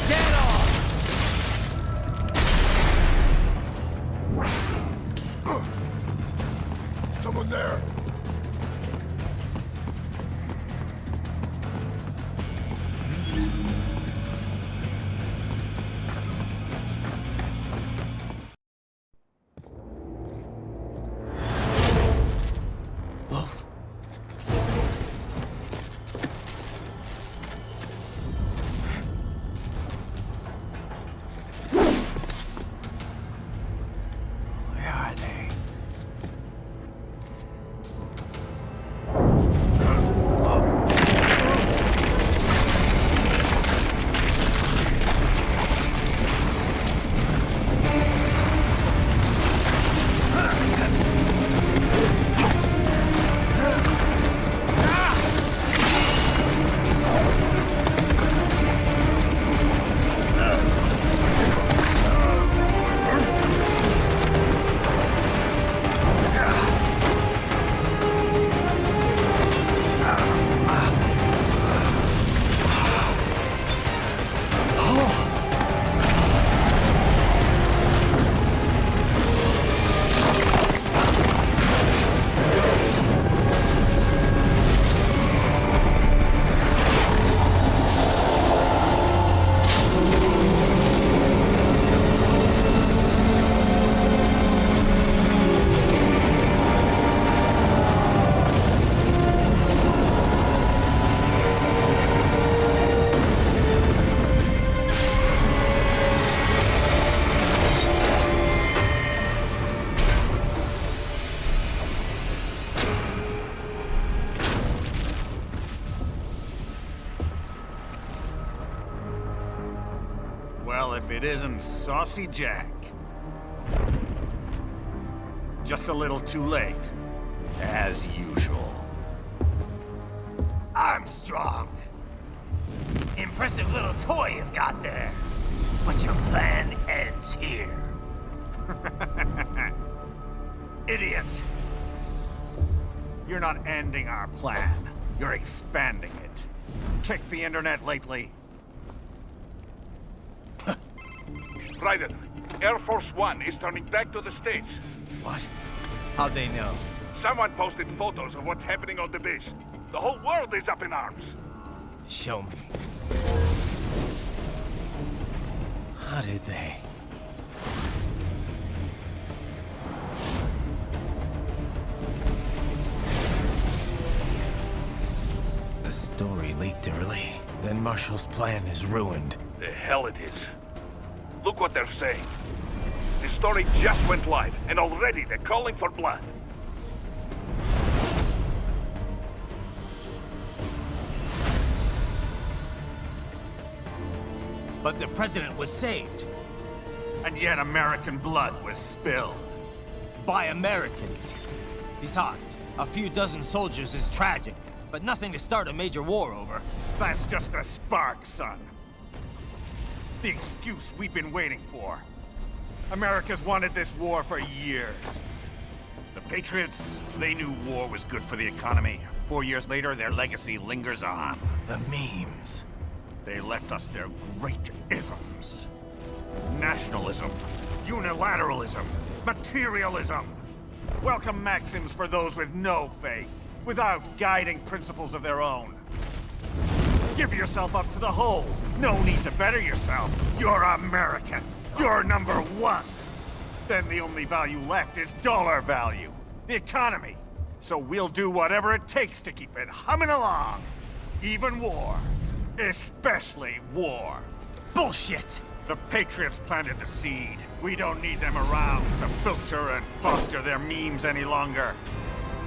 Dead on! Someone there! Where are they? Well, if it isn't Saucy Jack. Just a little too late, as usual. Armstrong! Impressive little toy you've got there. But your plan ends here. Idiot! You're not ending our plan. You're expanding it. Checked the internet lately? Ryder, Air Force One is turning back to the States. What? How'd they know? Someone posted photos of what's happening on the base. The whole world is up in arms. Show me. How did they? The story leaked early. Then Marshall's plan is ruined. The hell it is. Look what they're saying. The story just went live, and already they're calling for blood. But the president was saved. And yet American blood was spilled. By Americans. Besides, a few dozen soldiers is tragic, but nothing to start a major war over. That's just the spark, son. The excuse we've been waiting for. America's wanted this war for years. The Patriots, they knew war was good for the economy. 4 years later, their legacy lingers on. The memes. They left us their great isms. Nationalism, unilateralism, materialism. Welcome maxims for those with no faith, without guiding principles of their own. Give yourself up to the whole. No need to better yourself. You're American. You're number one. Then the only value left is dollar value. The economy. So we'll do whatever it takes to keep it humming along. Even war. Especially war. Bullshit! The Patriots planted the seed. We don't need them around to filter and foster their memes any longer.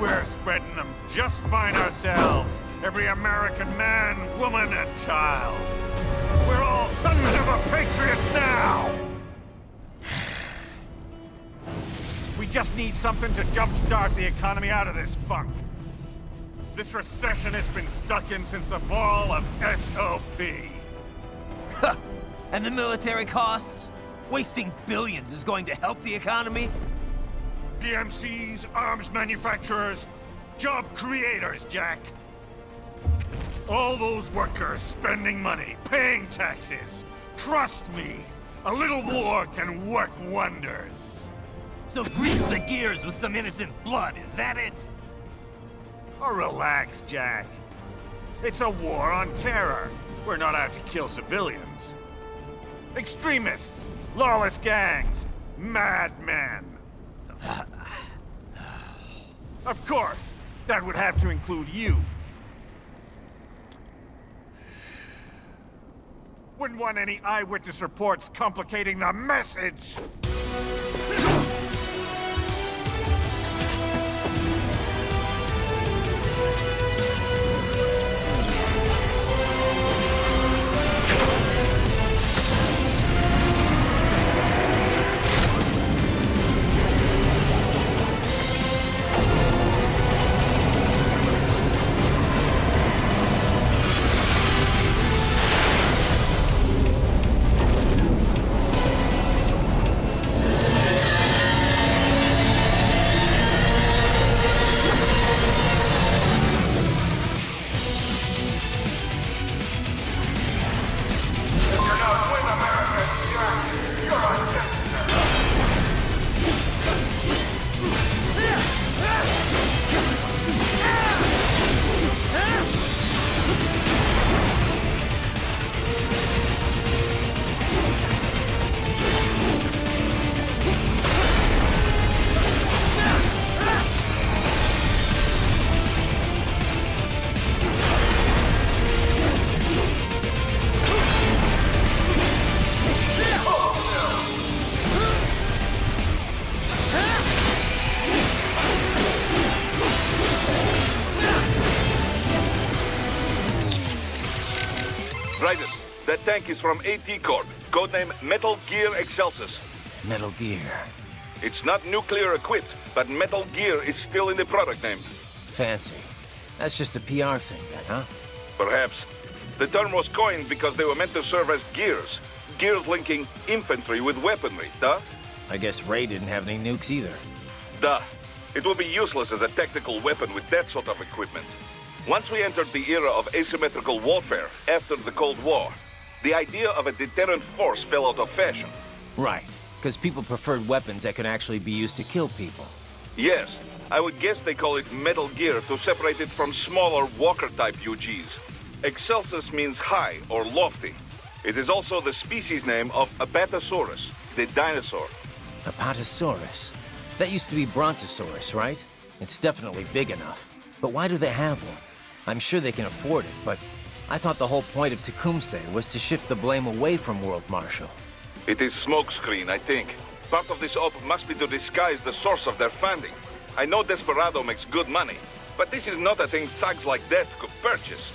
We're spreading them just fine ourselves. Every American man, woman, and child. We're all sons of the Patriots now! We just need something to jumpstart the economy out of this funk. This recession it's been stuck in since the fall of SOP. And the military costs? Wasting billions is going to help the economy? PMCs, arms manufacturers, job creators, Jack. All those workers spending money, paying taxes. Trust me, a little war can work wonders. So grease the gears with some innocent blood, is that it? Oh, relax, Jack. It's a war on terror. We're not out to kill civilians. Extremists, lawless gangs, madmen. Of course, that would have to include you. Wouldn't want any eyewitness reports complicating the message. That tank is from AT Corp, codename Metal Gear Excelsis. Metal Gear. It's not nuclear equipped, but Metal Gear is still in the product name. Fancy. That's just a PR thing then, huh? Perhaps. The term was coined because they were meant to serve as gears. Gears linking infantry with weaponry, duh? I guess Ray didn't have any nukes either. Duh. It will be useless as a tactical weapon with that sort of equipment. Once we entered the era of asymmetrical warfare, after the Cold War, the idea of a deterrent force fell out of fashion. Right, because people preferred weapons that could actually be used to kill people. Yes, I would guess they call it Metal Gear to separate it from smaller Walker-type UGs. Excelsis means high or lofty. It is also the species name of Apatosaurus, the dinosaur. Apatosaurus? That used to be Brontosaurus, right? It's definitely big enough. But why do they have one? I'm sure they can afford it, but I thought the whole point of Tecumseh was to shift the blame away from World Marshal. It is smokescreen, I think. Part of this op must be to disguise the source of their funding. I know Desperado makes good money, but this is not a thing thugs like that could purchase.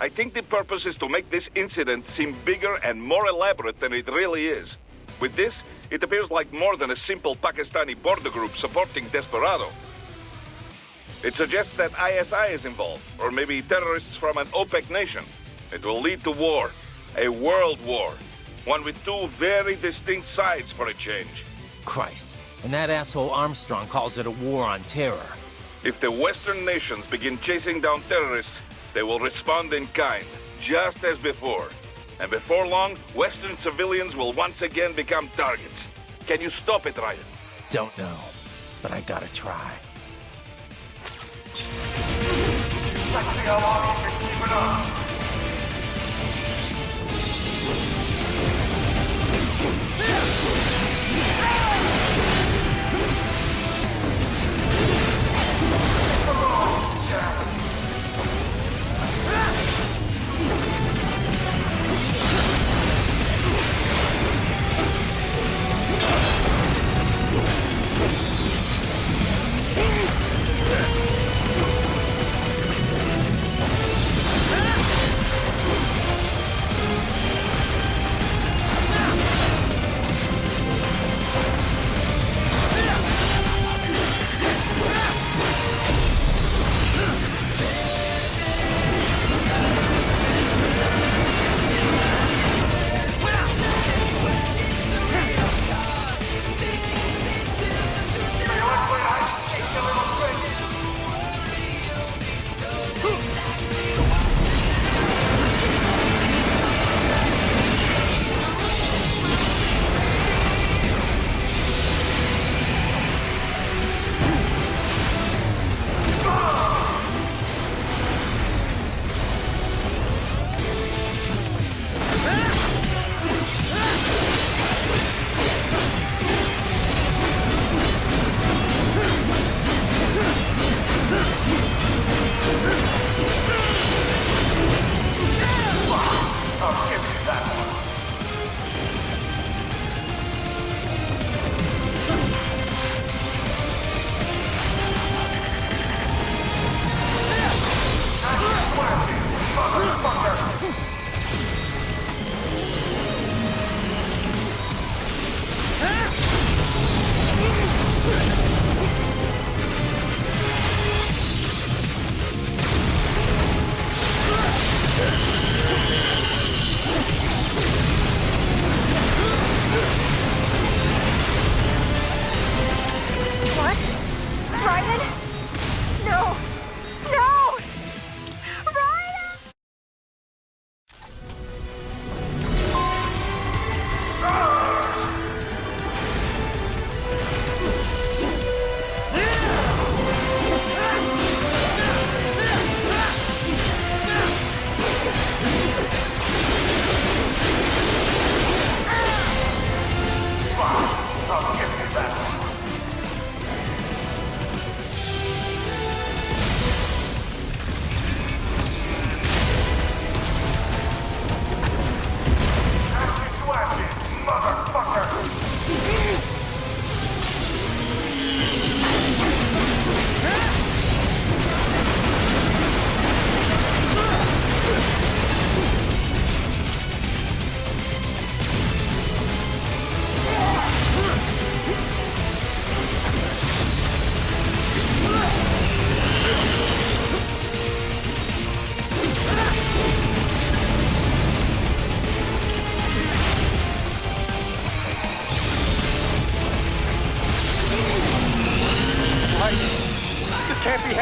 I think the purpose is to make this incident seem bigger and more elaborate than it really is. With this, it appears like more than a simple Pakistani border group supporting Desperado. It suggests that ISI is involved, or maybe terrorists from an OPEC nation. It will lead to war. A world war. One with two very distinct sides for a change. Christ. And that asshole Armstrong calls it a war on terror. If the Western nations begin chasing down terrorists, they will respond in kind, just as before. And before long, Western civilians will once again become targets. Can you stop it, Ryan? Don't know, but I gotta try. Let's see how long you can keep it up.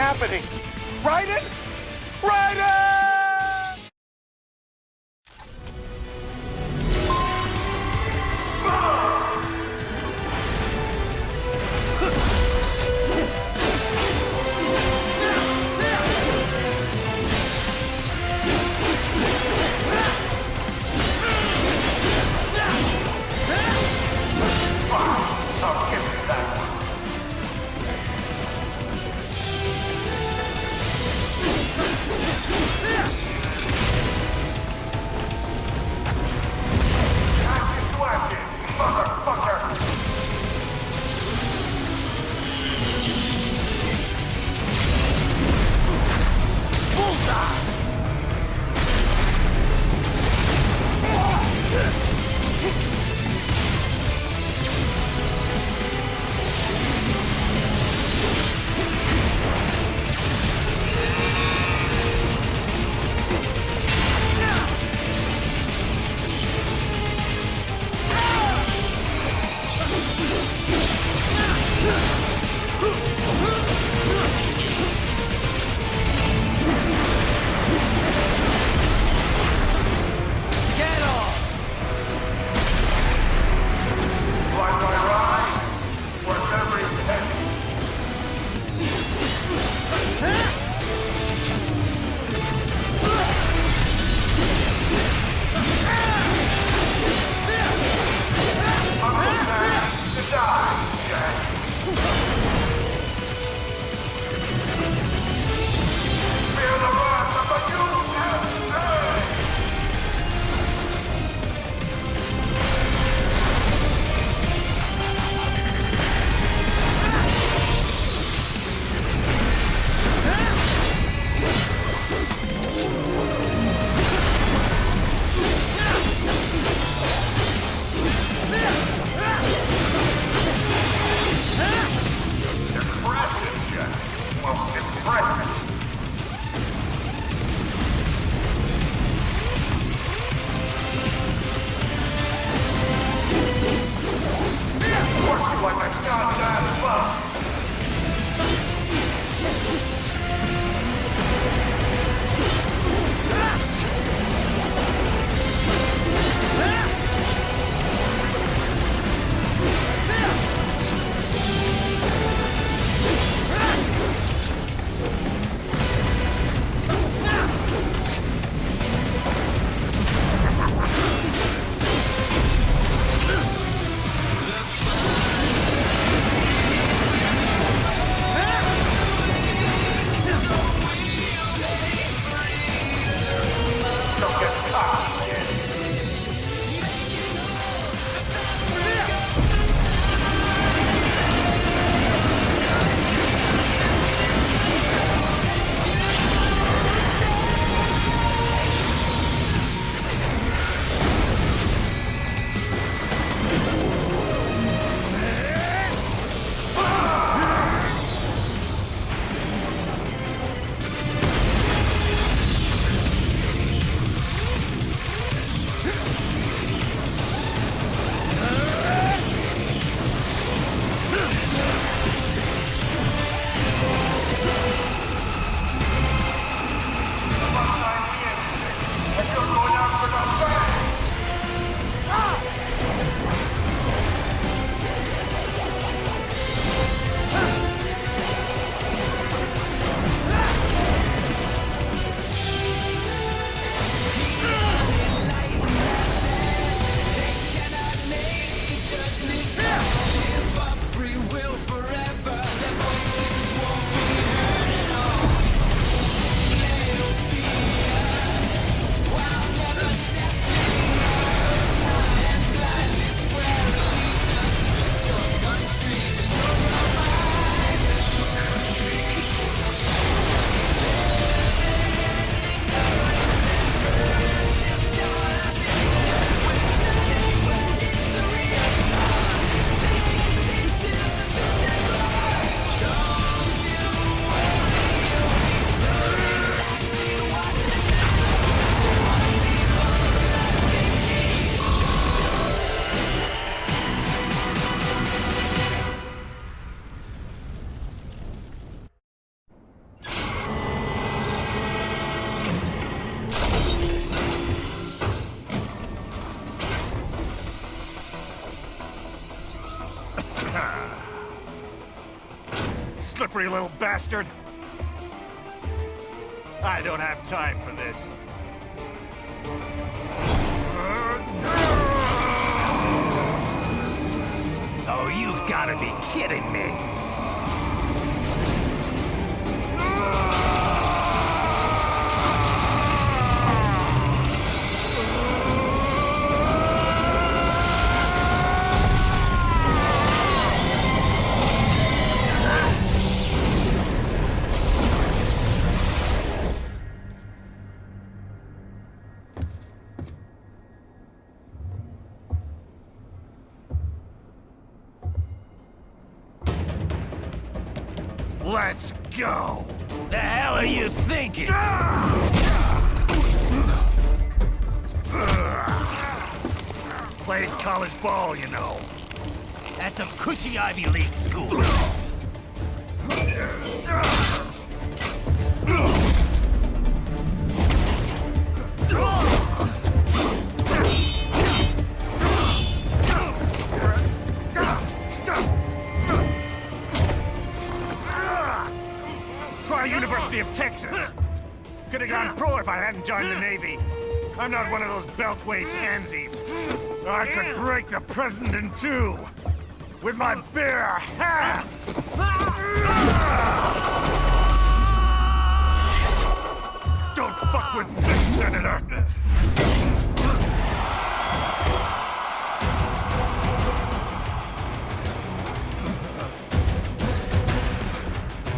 happening? Raiden? Raiden! slippery little bastard! I don't have time for this. Oh, you've got to be kidding me! Let's go! The hell are you thinking? Played college ball, you know. That's some cushy Ivy League school. Try University of Texas. Could have gone pro if I hadn't joined the Navy. I'm not one of those beltway pansies. I could break the president in two with my bare hands. Don't fuck with this, Senator.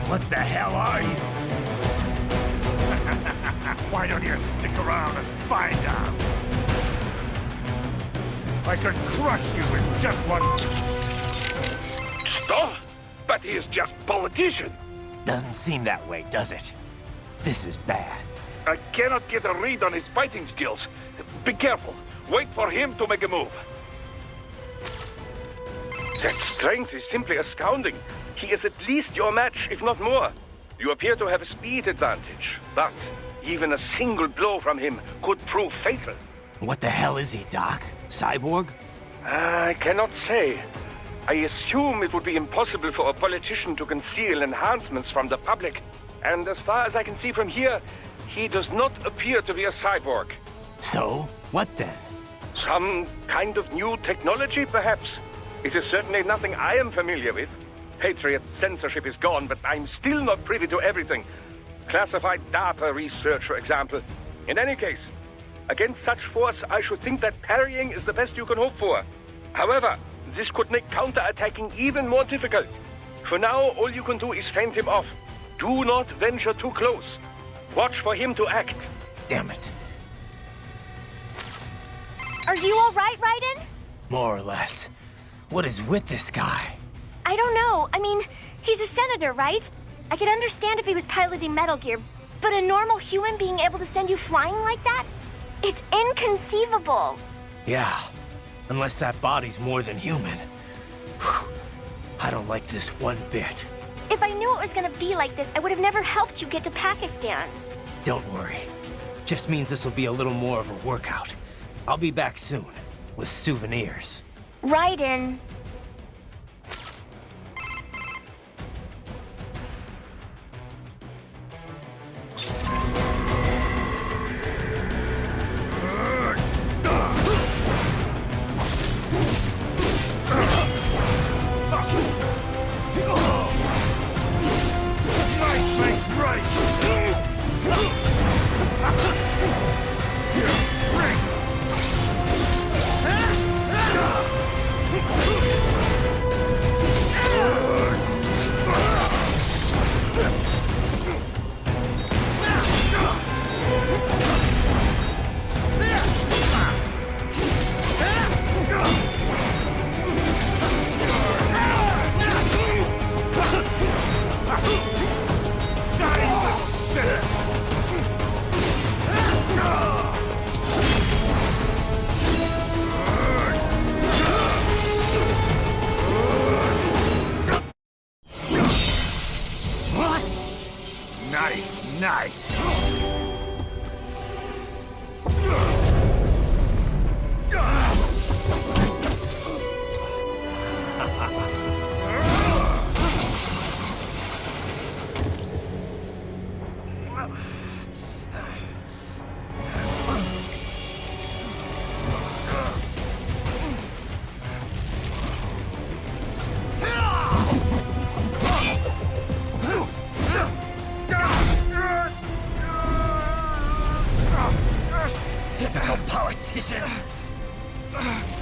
What the hell are you? Why don't you stick around and find out? I could crush you with just one... Stop! But he is just politician. Doesn't seem that way, does it? This is bad. I cannot get a read on his fighting skills. Be careful. Wait for him to make a move. That strength is simply astounding. He is at least your match, if not more. You appear to have a speed advantage, but even a single blow from him could prove fatal. What the hell is he, Doc? Cyborg? I cannot say. I assume it would be impossible for a politician to conceal enhancements from the public. And as far as I can see from here, he does not appear to be a cyborg. So, what then? Some kind of new technology, perhaps? It is certainly nothing I am familiar with. Patriot censorship is gone, but I'm still not privy to everything. Classified data research, for example. In any case, against such force, I should think that parrying is the best you can hope for. However, this could make counterattacking even more difficult. For now, all you can do is fend him off. Do not venture too close. Watch for him to act. Damn it. Are you all right, Raiden? More or less. What is with this guy? I don't know. I mean, he's a senator, right? I could understand if he was piloting Metal Gear, but a normal human being able to send you flying like that? It's inconceivable. Yeah, unless that body's more than human. Whew. I don't like this one bit. If I knew it was gonna be like this, I would have never helped you get to Pakistan. Don't worry. Just means this will be a little more of a workout. I'll be back soon, with souvenirs. Raiden. Right!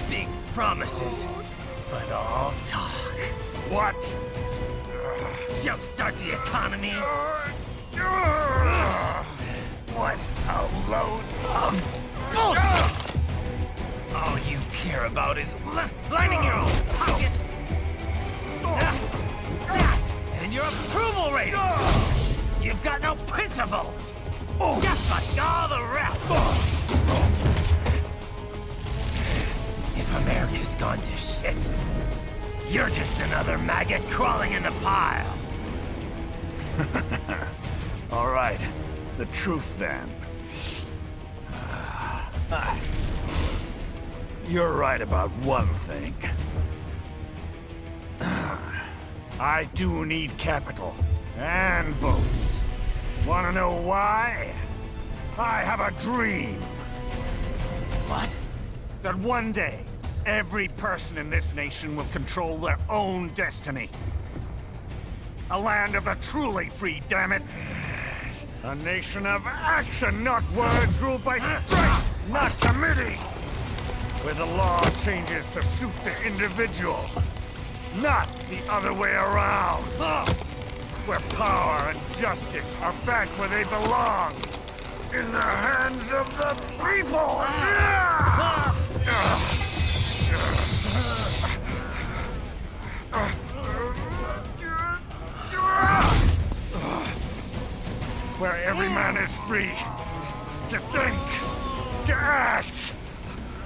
Big promises, but all talk. What? Jumpstart the economy. What a load of bullshit! All you care about is lining your own pockets. That and your approval ratings. You've got no principles. Just like all the rest. If America's gone to shit, you're just another maggot crawling in the pile. All right, the truth then. You're right about one thing. I do need capital and votes. Wanna know why? I have a dream. What? That one day, every person in this nation will control their own destiny. A land of the truly free, damn it. A nation of action, not words, ruled by strength, not committee. Where the law changes to suit the individual, not the other way around. Where power and justice are back where they belong. In the hands of the people! Where every man is free to think, to act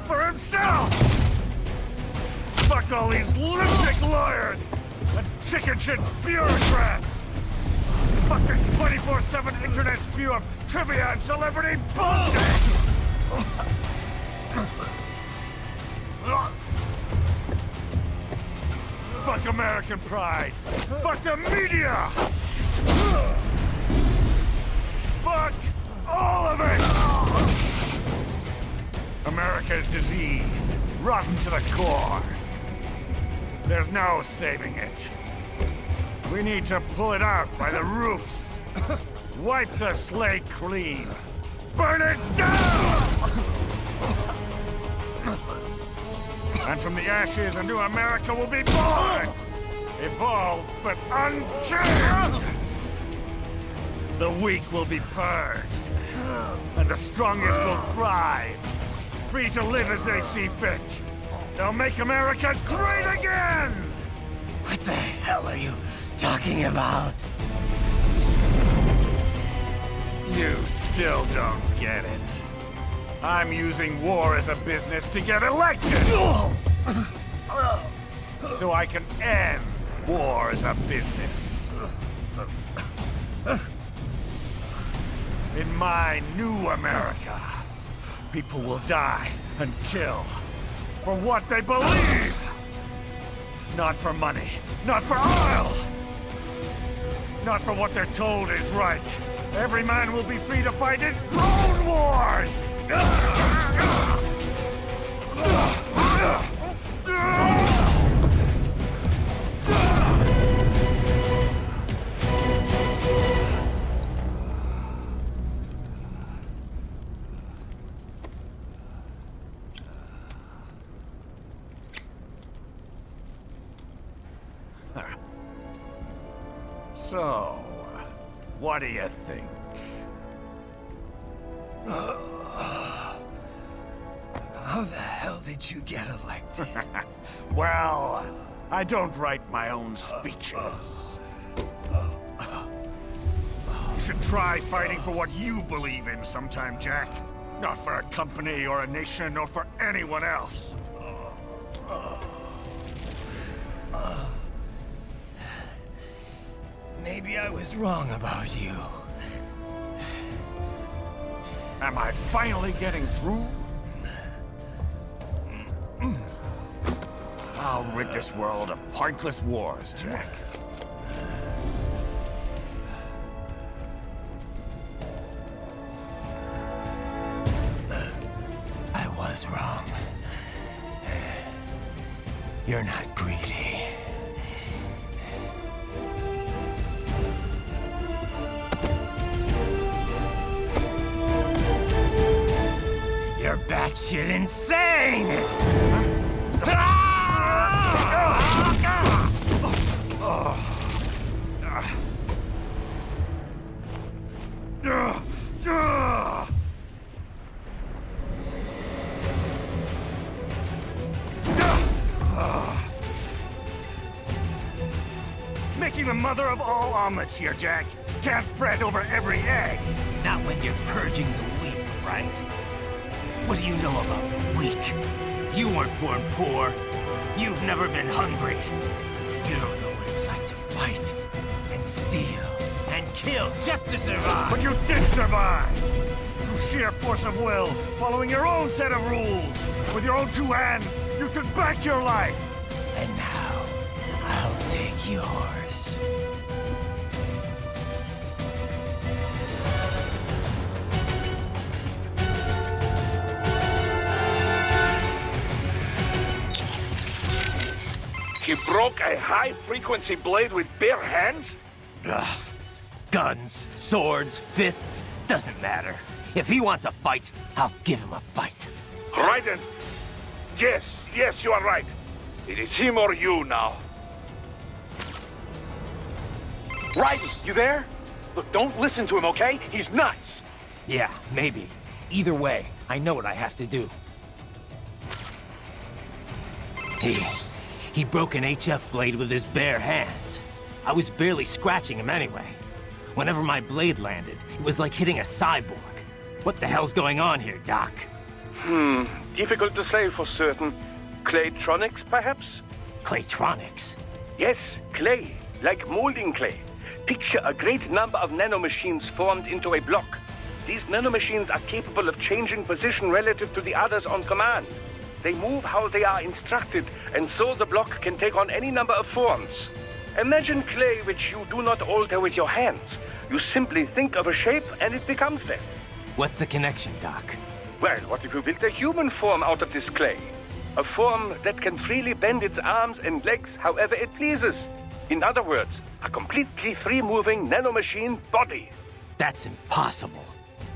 for himself! Fuck all these lunatic lawyers and chicken shit bureaucrats! Fuck this 24/7 internet spew of trivia and celebrity bullshit! Fuck American pride! Fuck the media! Fuck all of it! America's diseased, rotten to the core. There's no saving it. We need to pull it out by the roots. Wipe the slate clean. Burn it down! And from the ashes, a new America will be born! Evolved, but unchained! The weak will be purged, and the strongest will thrive, free to live as they see fit. They'll make America great again! What the hell are you talking about? You still don't get it. I'm using war as a business to get elected! So I can end war as a business. In my new America, people will die and kill for what they believe! Not for money, not for oil! Not for what they're told is right. Every man will be free to fight his own wars! So, what do you think? How the hell did you get elected? Well, I don't write my own speeches. You should try fighting for what you believe in sometime, Jack. Not for a company or a nation or for anyone else. Maybe I was wrong about you. Am I finally getting through? I'll rid this world of pointless wars, Jack. I was wrong. You're not greedy. You're batshit insane! making the mother of all omelets here, Jack. Can't fret over every egg. Not when you're purging the weak, right? What do you know about the weak? You weren't born poor. You've never been hungry. You don't know what it's like to fight, and steal, and kill just to survive. But you did survive! Through sheer force of will, following your own set of rules. With your own two hands, you took back your life. And now, I'll take yours. He broke a high-frequency blade with bare hands? Ugh. Guns, swords, fists, doesn't matter. If he wants a fight, I'll give him a fight. Raiden! Yes, you are right. It is him or you now. Raiden, you there? Look, don't listen to him, okay? He's nuts! Yeah, maybe. Either way, I know what I have to do. He broke an HF blade with his bare hands. I was barely scratching him anyway. Whenever my blade landed, it was like hitting a cyborg. What the hell's going on here, Doc? Difficult to say for certain. Claytronics, perhaps? Claytronics? Yes, clay, like molding clay. Picture a great number of nanomachines formed into a block. These nanomachines are capable of changing position relative to the others on command. They move how they are instructed, and so the block can take on any number of forms. Imagine clay which you do not alter with your hands. You simply think of a shape and it becomes that. What's the connection, Doc? Well, what if you built a human form out of this clay? A form that can freely bend its arms and legs however it pleases. In other words, a completely free-moving nanomachine body. That's impossible.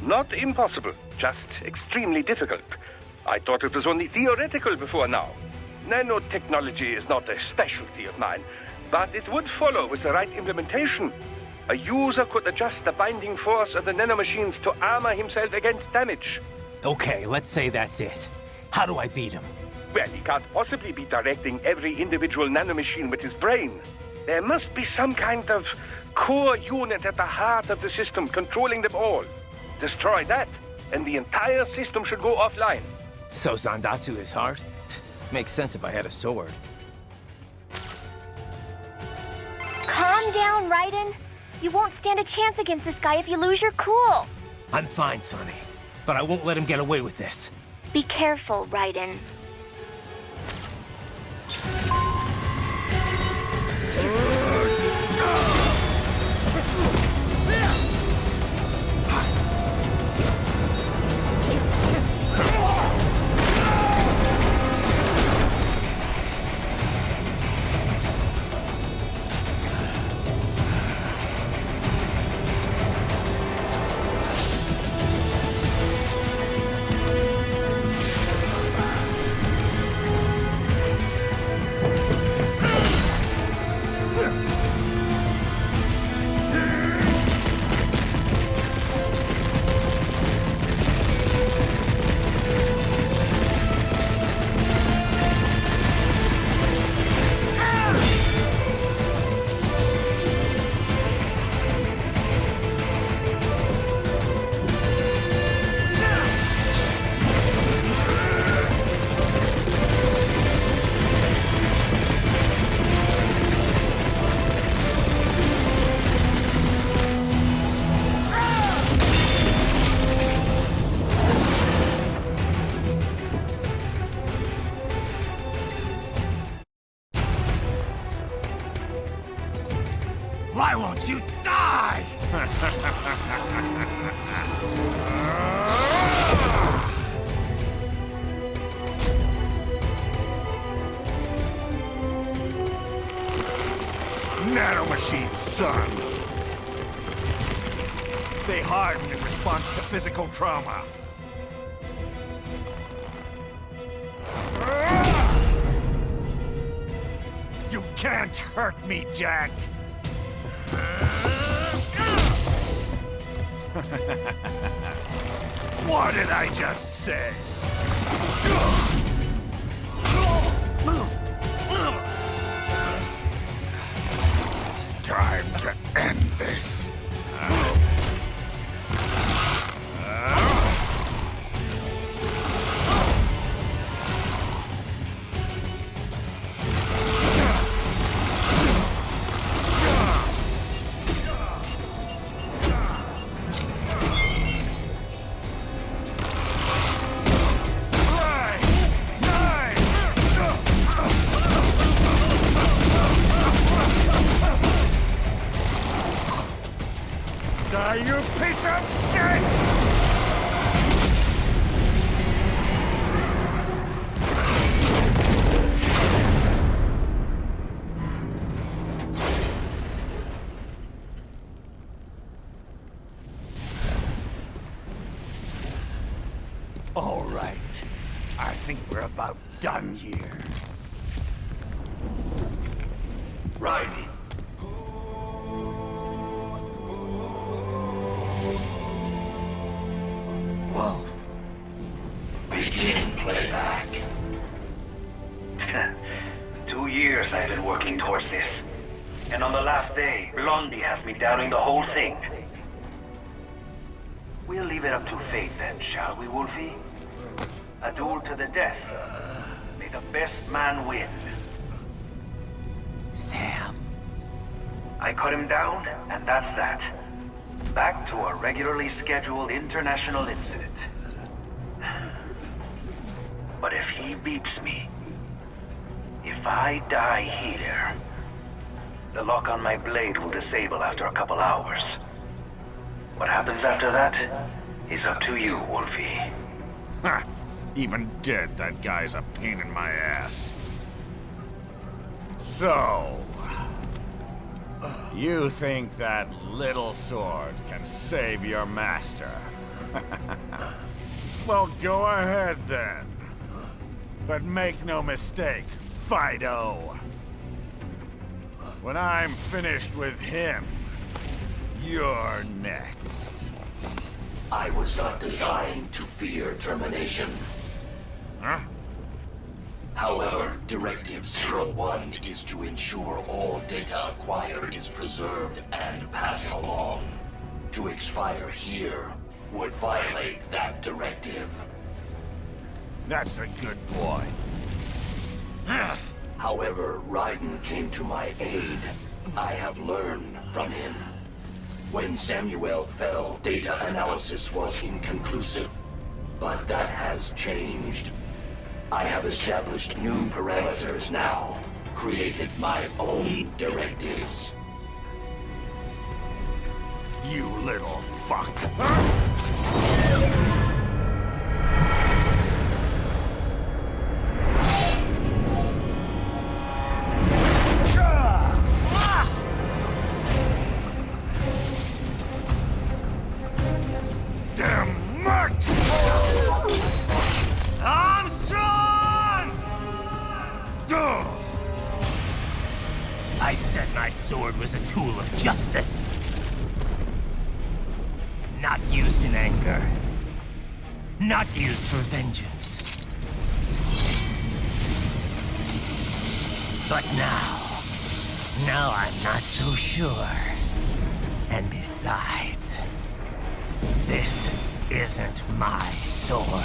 Not impossible, just extremely difficult. I thought it was only theoretical before now. Nanotechnology is not a specialty of mine, but it would follow with the right implementation. A user could adjust the binding force of the nanomachines to armor himself against damage. Okay, let's say that's it. How do I beat him? Well, he can't possibly be directing every individual nanomachine with his brain. There must be some kind of core unit at the heart of the system controlling them all. Destroy that, and the entire system should go offline. So Zandatsu is heart? Makes sense if I had a sword. Calm down, Raiden. You won't stand a chance against this guy if you lose your cool. I'm fine, Sonny. But I won't let him get away with this. Be careful, Raiden. Why won't you die? Nanomachines, son. They harden in response to physical trauma. You can't hurt me, Jack. What did I just say? done here. Raiden. Wolf. Begin playback. 2 years I've been working towards this. And on the last day, Blondie has me doubting the whole thing. We'll leave it up to fate then, shall we, Wolfie? A duel to the death. May the best man win. Sam. I cut him down, and that's that. Back to a regularly scheduled international incident. But if he beats me, if I die here, the lock on my blade will disable after a couple hours. What happens after that is up to you, Wolfie. Ha! Even dead, that guy's a pain in my ass. So... you think that little sword can save your master? Well, go ahead then. But make no mistake, Fido. When I'm finished with him, you're next. I was not designed to fear termination. Huh? However, Directive 01 is to ensure all data acquired is preserved and passed along. To expire here would violate that directive. That's a good boy. However, Raiden came to my aid. I have learned from him. When Samuel fell, data analysis was inconclusive. But that has changed. I have established new parameters now, created my own directives. You little fuck. Damn much! Armstrong! I said my sword was a tool of justice. Not used in anger. Not used for vengeance. But now I'm not so sure. And besides, this isn't my sword.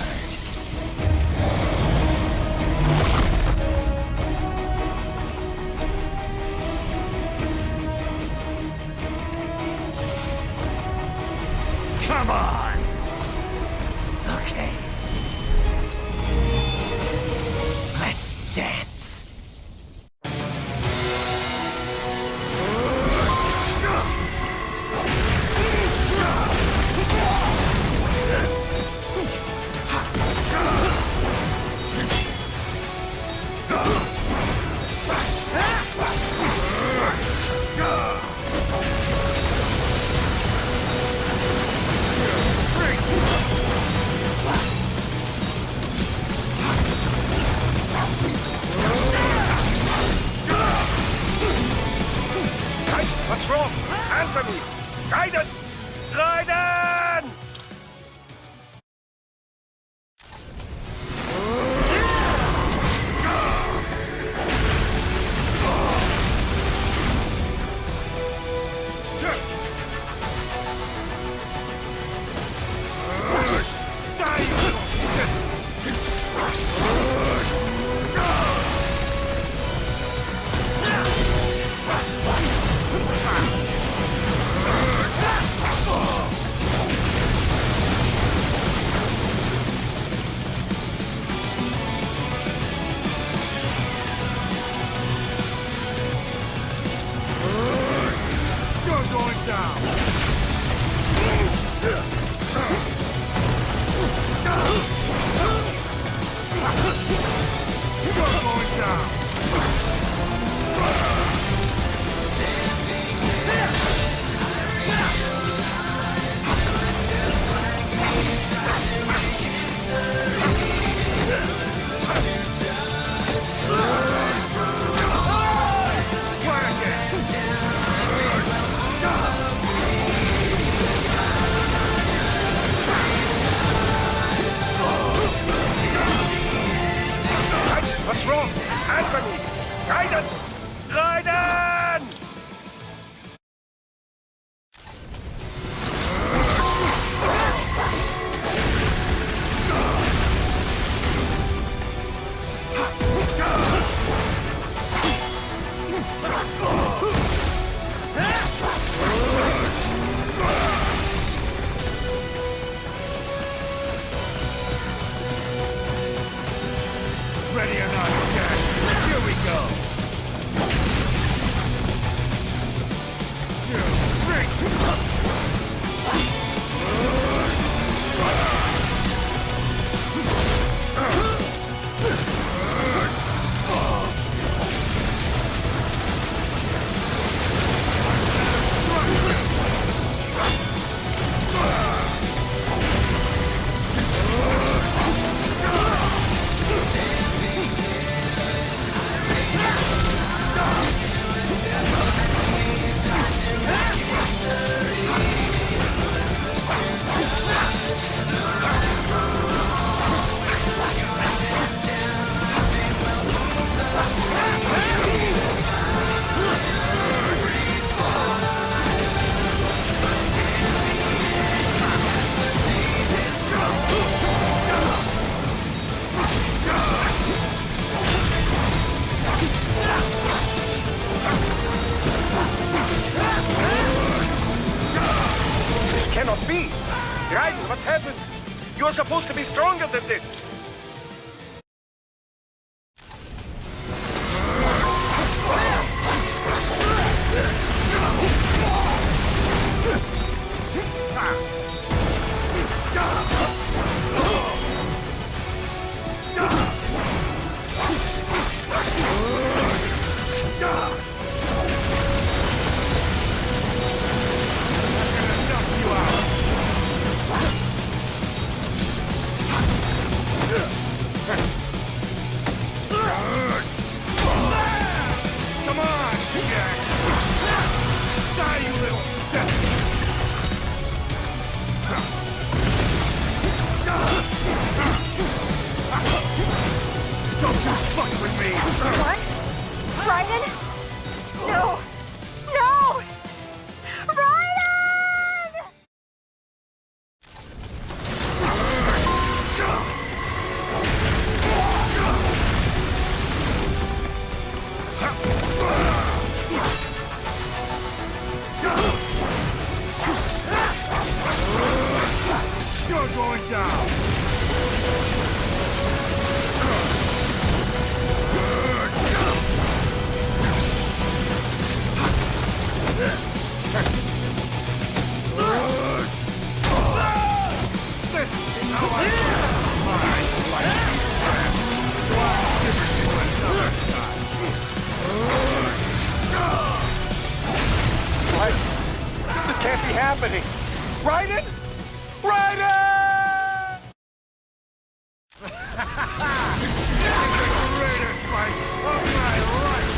Come on! Okay. Let's dance. Anthony! Raiden! Raiden! Ready or not, Jack. Here we go. Cannot be! Raiden, what happened? You're supposed to be stronger than this! Come on, Jack! Die, you little shit! Don't just fuck with me! What? Raiden? No! No! Raiden! You're going down! This is how I my life. So I'll give it to you another time. What? This can't be happening! Raiden? Raiden! This is the greatest fight of my life!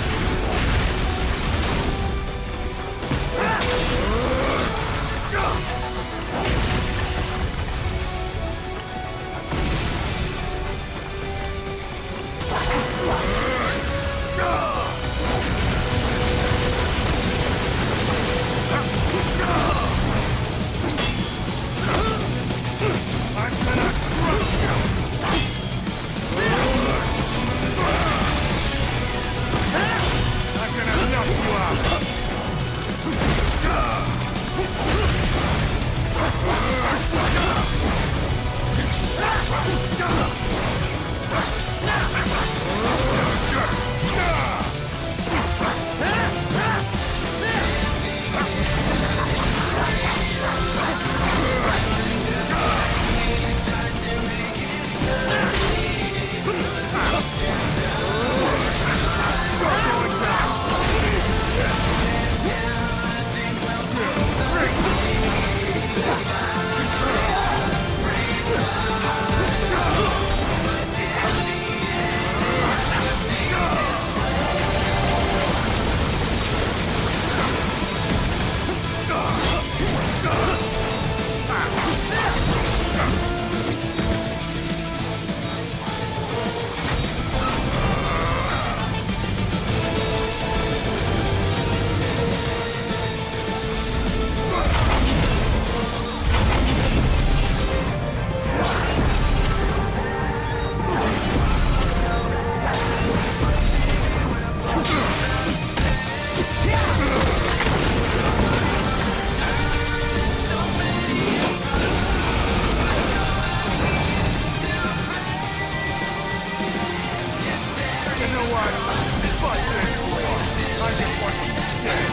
Fight this war! I just want you dead!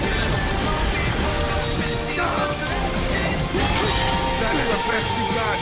That's the best you got!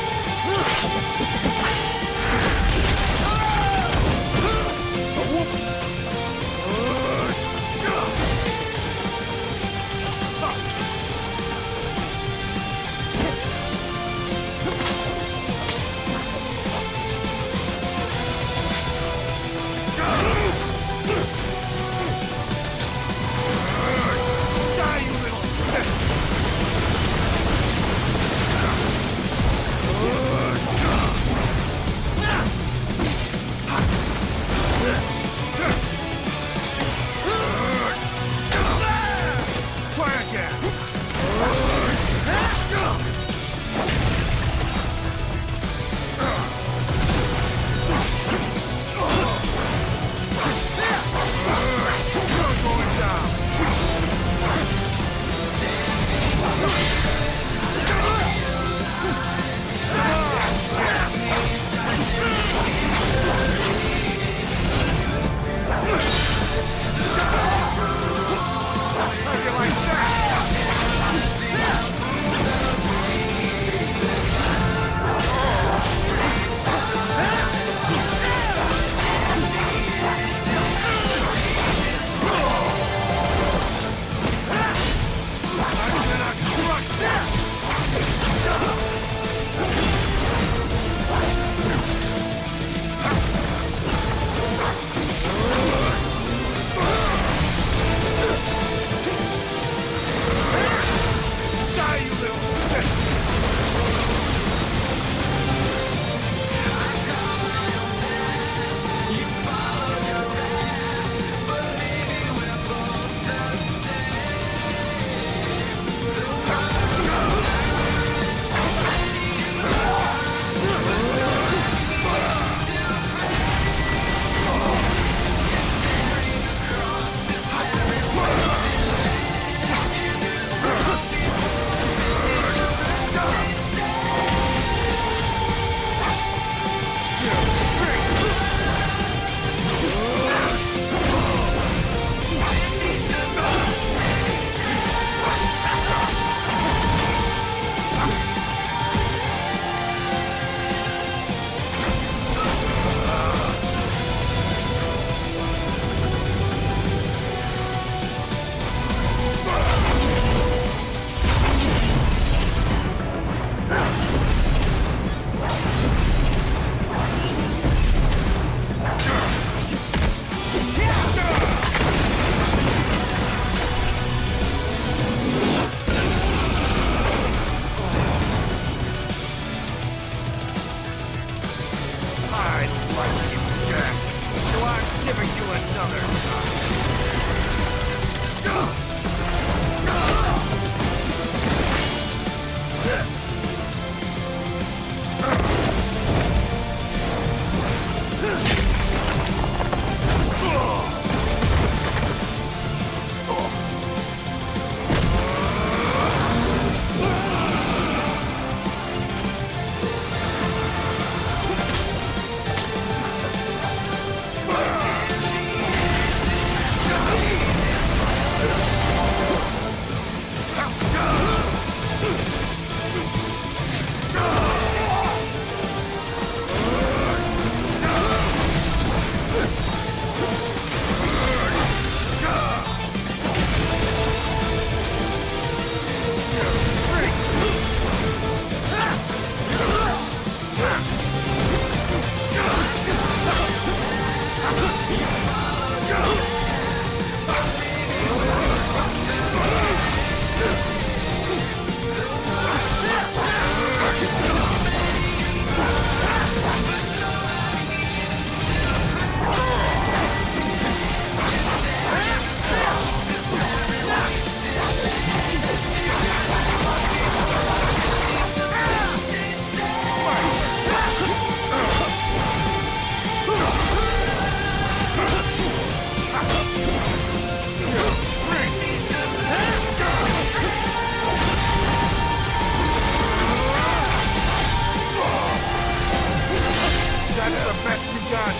That's the best you got!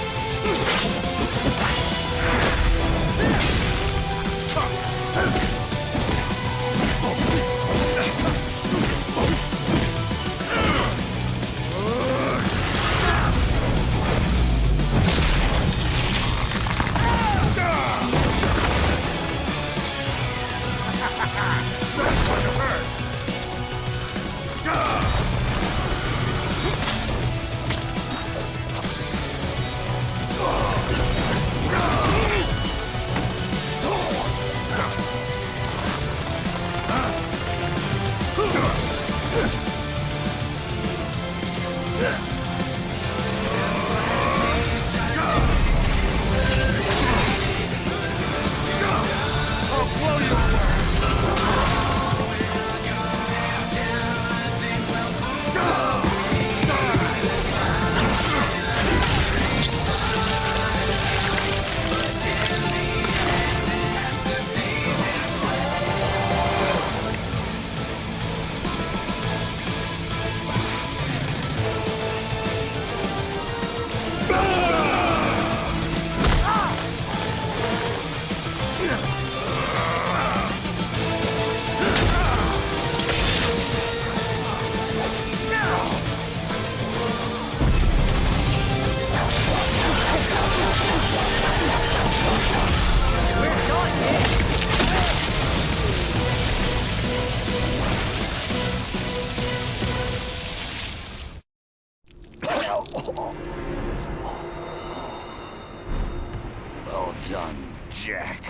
Jack.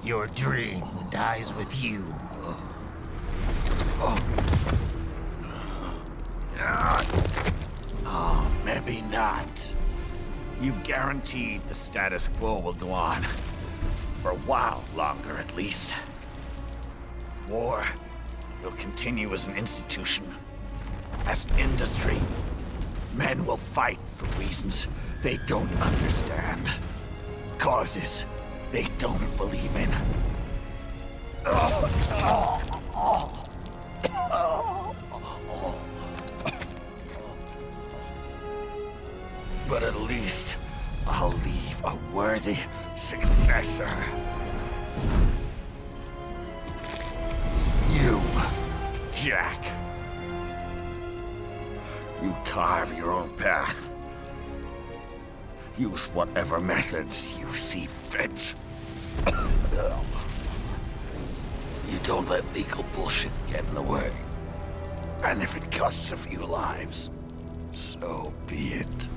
Your dream dies with you. Oh, maybe not. You've guaranteed the status quo will go on. For a while longer, at least. War will continue as an institution, as an industry. Men will fight for reasons they don't understand. Causes they don't believe in. But at least I'll leave a worthy successor. You, Jack. You carve your own path. Use whatever methods you see fit. You don't let legal bullshit get in the way. And if it costs a few lives, so be it.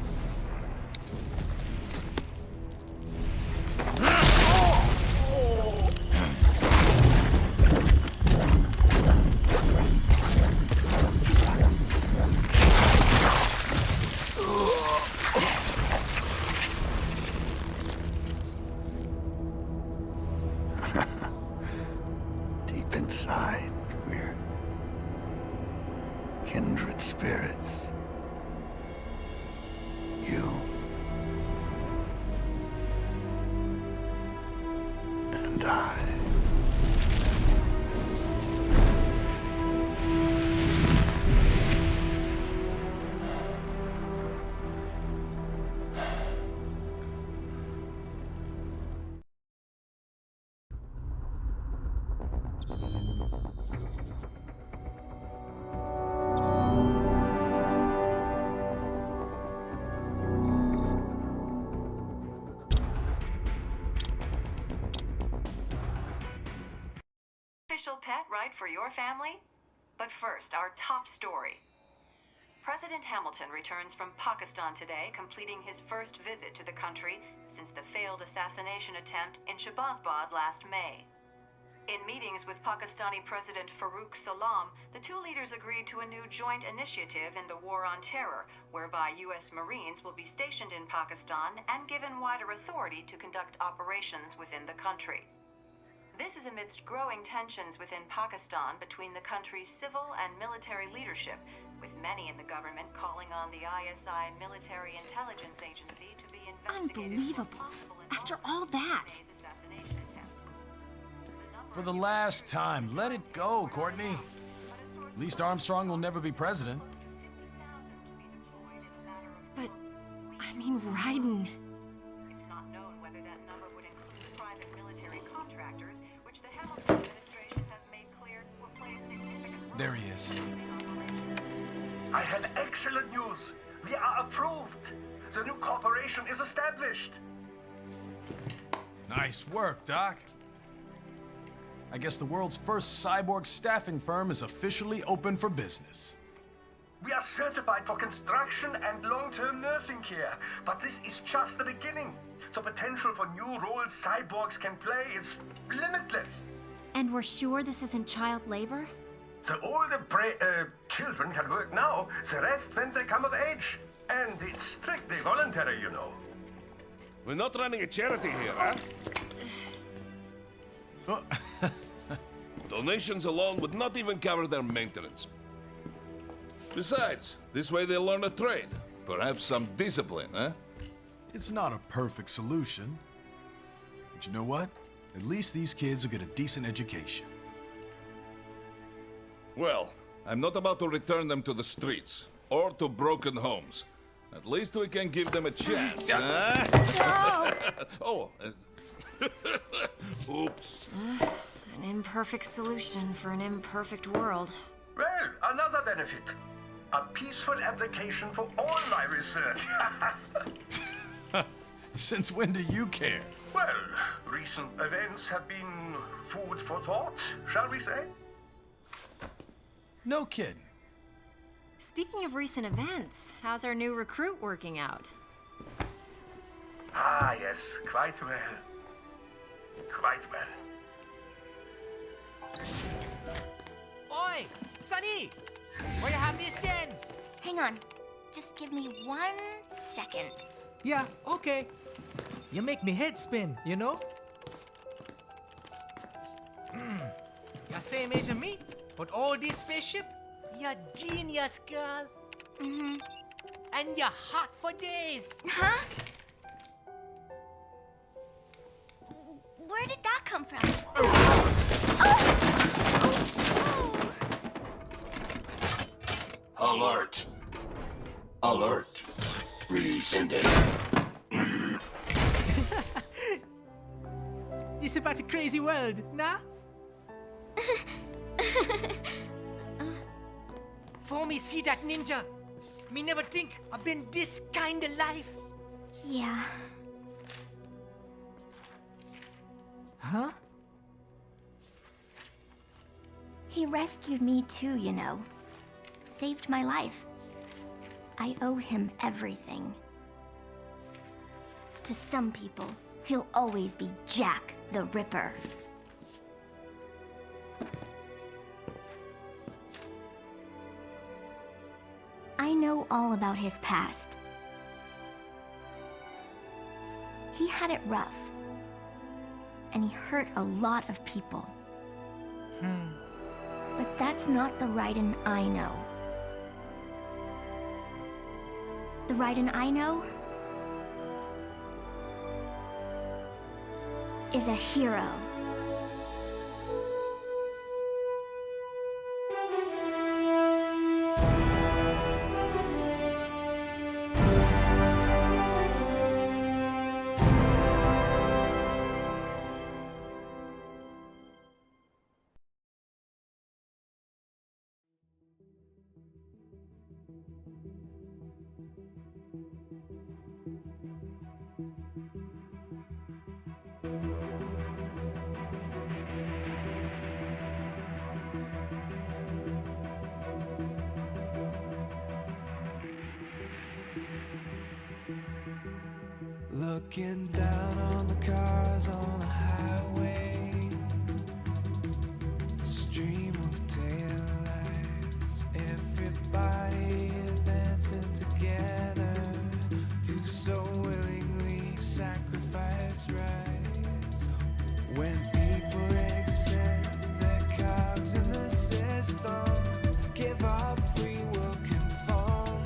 Deep inside, we're kindred spirits. You and I. Official pet right for your family? But first, our top story. President Hamilton returns from Pakistan today, completing his first visit to the country since the failed assassination attempt in Shahbazbad last May. In meetings with Pakistani President Farooq Salam, the two leaders agreed to a new joint initiative in the War on Terror, whereby U.S. Marines will be stationed in Pakistan and given wider authority to conduct operations within the country. This is amidst growing tensions within Pakistan between the country's civil and military leadership, with many in the government calling on the ISI military intelligence agency to be investigated. Unbelievable. After all that. For the last time, let it go, Courtney. At least Armstrong will never be president. But, I mean, Raiden. It's not known whether that number would include private military contractors, which the Hamilton administration has made clear will play a significant role. There he is. I have excellent news. We are approved. The new corporation is established. Nice work, Doc. I guess the world's first cyborg staffing firm is officially open for business. We are certified for construction and long-term nursing care, but this is just the beginning. The potential for new roles cyborgs can play is limitless. And we're sure this isn't child labor? The older children can work now, the rest when they come of age. And it's strictly voluntary, you know. We're not running a charity here, huh? Donations alone would not even cover their maintenance. Besides, this way they'll learn a trade. Perhaps some discipline, huh? It's not a perfect solution. But you know what? At least these kids will get a decent education. Well, I'm not about to return them to the streets or to broken homes. At least we can give them a chance, huh? Oh, oops. An imperfect solution for an imperfect world. Well, another benefit. A peaceful application for all my research. Since when do you care? Well, recent events have been food for thought, shall we say? No kidding. Speaking of recent events, how's our new recruit working out? Ah, yes, quite well. Quite well. Oi! Sonny! Where you have this then? Hang on. Just give me 1 second. Yeah, okay. You make me head spin, you know? You're same age as me, but all this spaceship, you're genius, girl. Mm-hmm. And you're hot for days. Huh? Where did that come from? Alert. Alert. Rescinded. This about a crazy world, nah? For me see that ninja, me never think I've been this kind of life. Yeah. Huh? He rescued me too, you know. Saved my life. I owe him everything. To some people, he'll always be Jack the Ripper. I know all about his past. He had it rough. And he hurt a lot of people. But that's not the Raiden I know. The Raiden I know is a hero. Looking down on the cars on the highway, the stream of taillights, everybody advancing together to so willingly sacrifice rights. When people accept their cogs in the system, give up free will conform,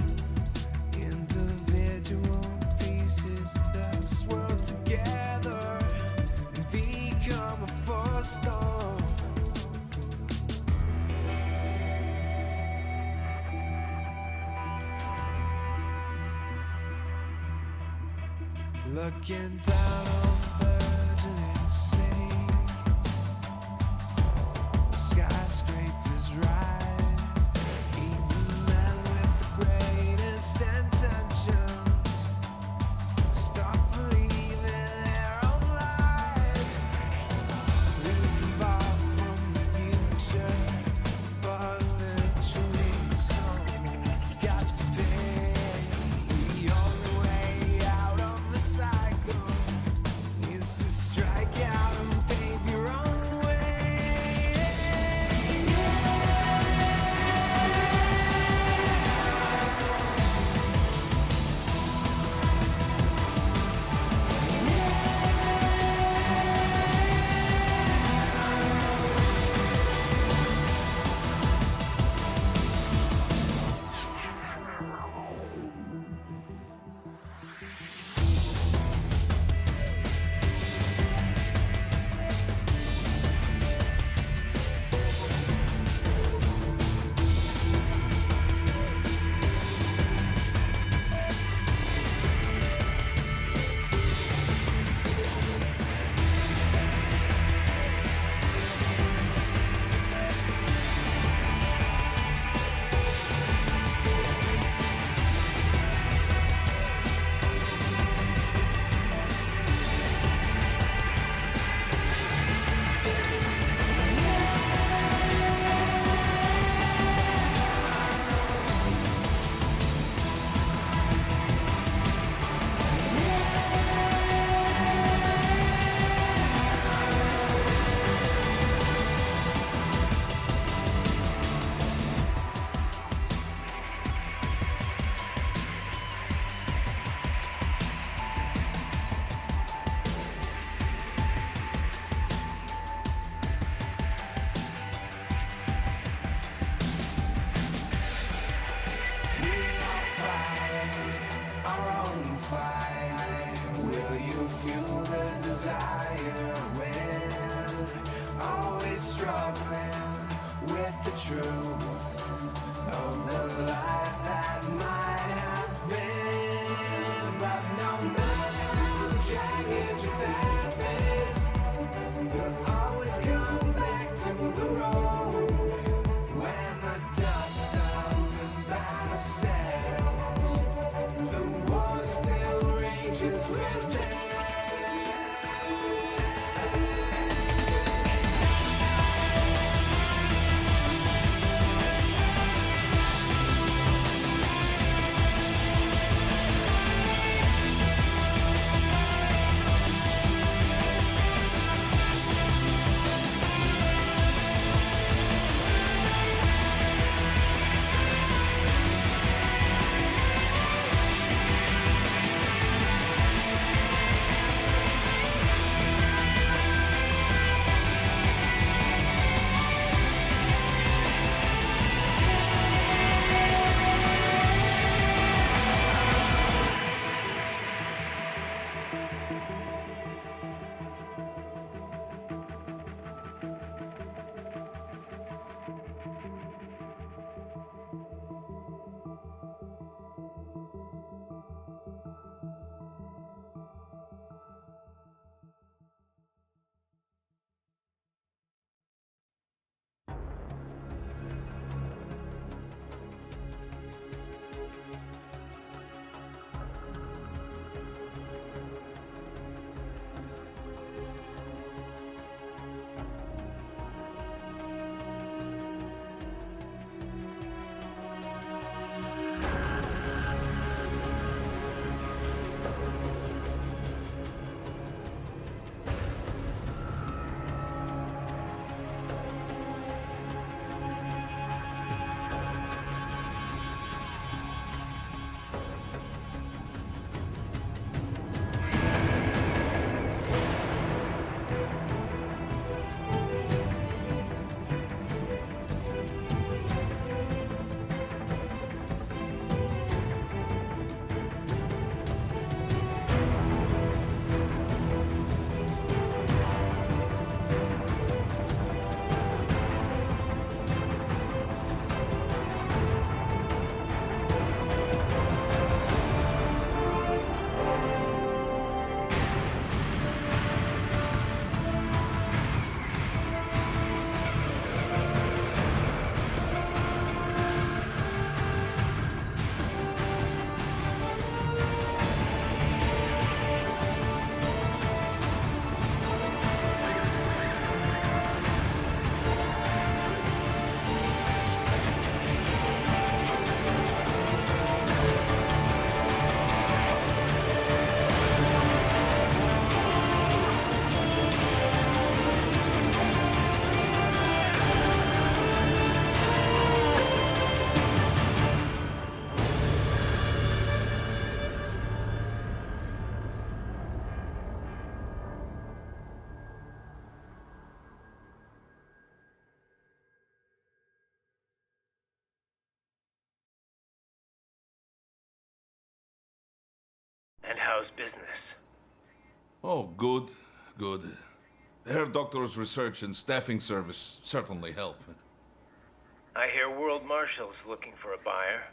individual pieces of this world together and become a force storm. Looking down on the virgin insane, the skyscrapers rise, even men with the greatest intentions stop believing their own lies. We can borrow from the future, but eventually someone's got to pay. The only way out of the cycle is fight? Will you fuel the desire when always struggling with the truth of the life that might have been? But no matter how jagged your path is, you'll always come back to the road when the dust of the battle settles. The war still rages within. And how's business? Oh, good, good. Herr Doctor's research and staffing service certainly help. I hear World Marshal's looking for a buyer.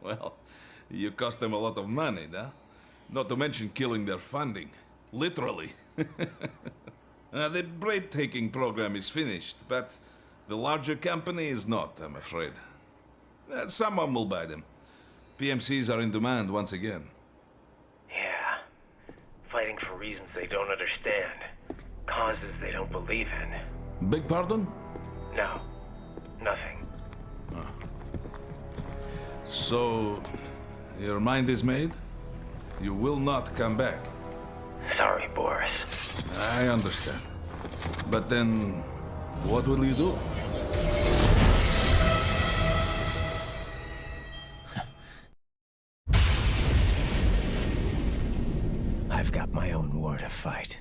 Well, you cost them a lot of money, huh? Not to mention killing their funding. Literally. The break-taking program is finished, but the larger company is not, I'm afraid. Someone will buy them. PMCs are in demand once again. Yeah. Fighting for reasons they don't understand. Causes they don't believe in. Beg pardon? No. Nothing. So, your mind is made? You will not come back? Sorry, Boris. I understand. But then, what will you do? I've got my own war to fight.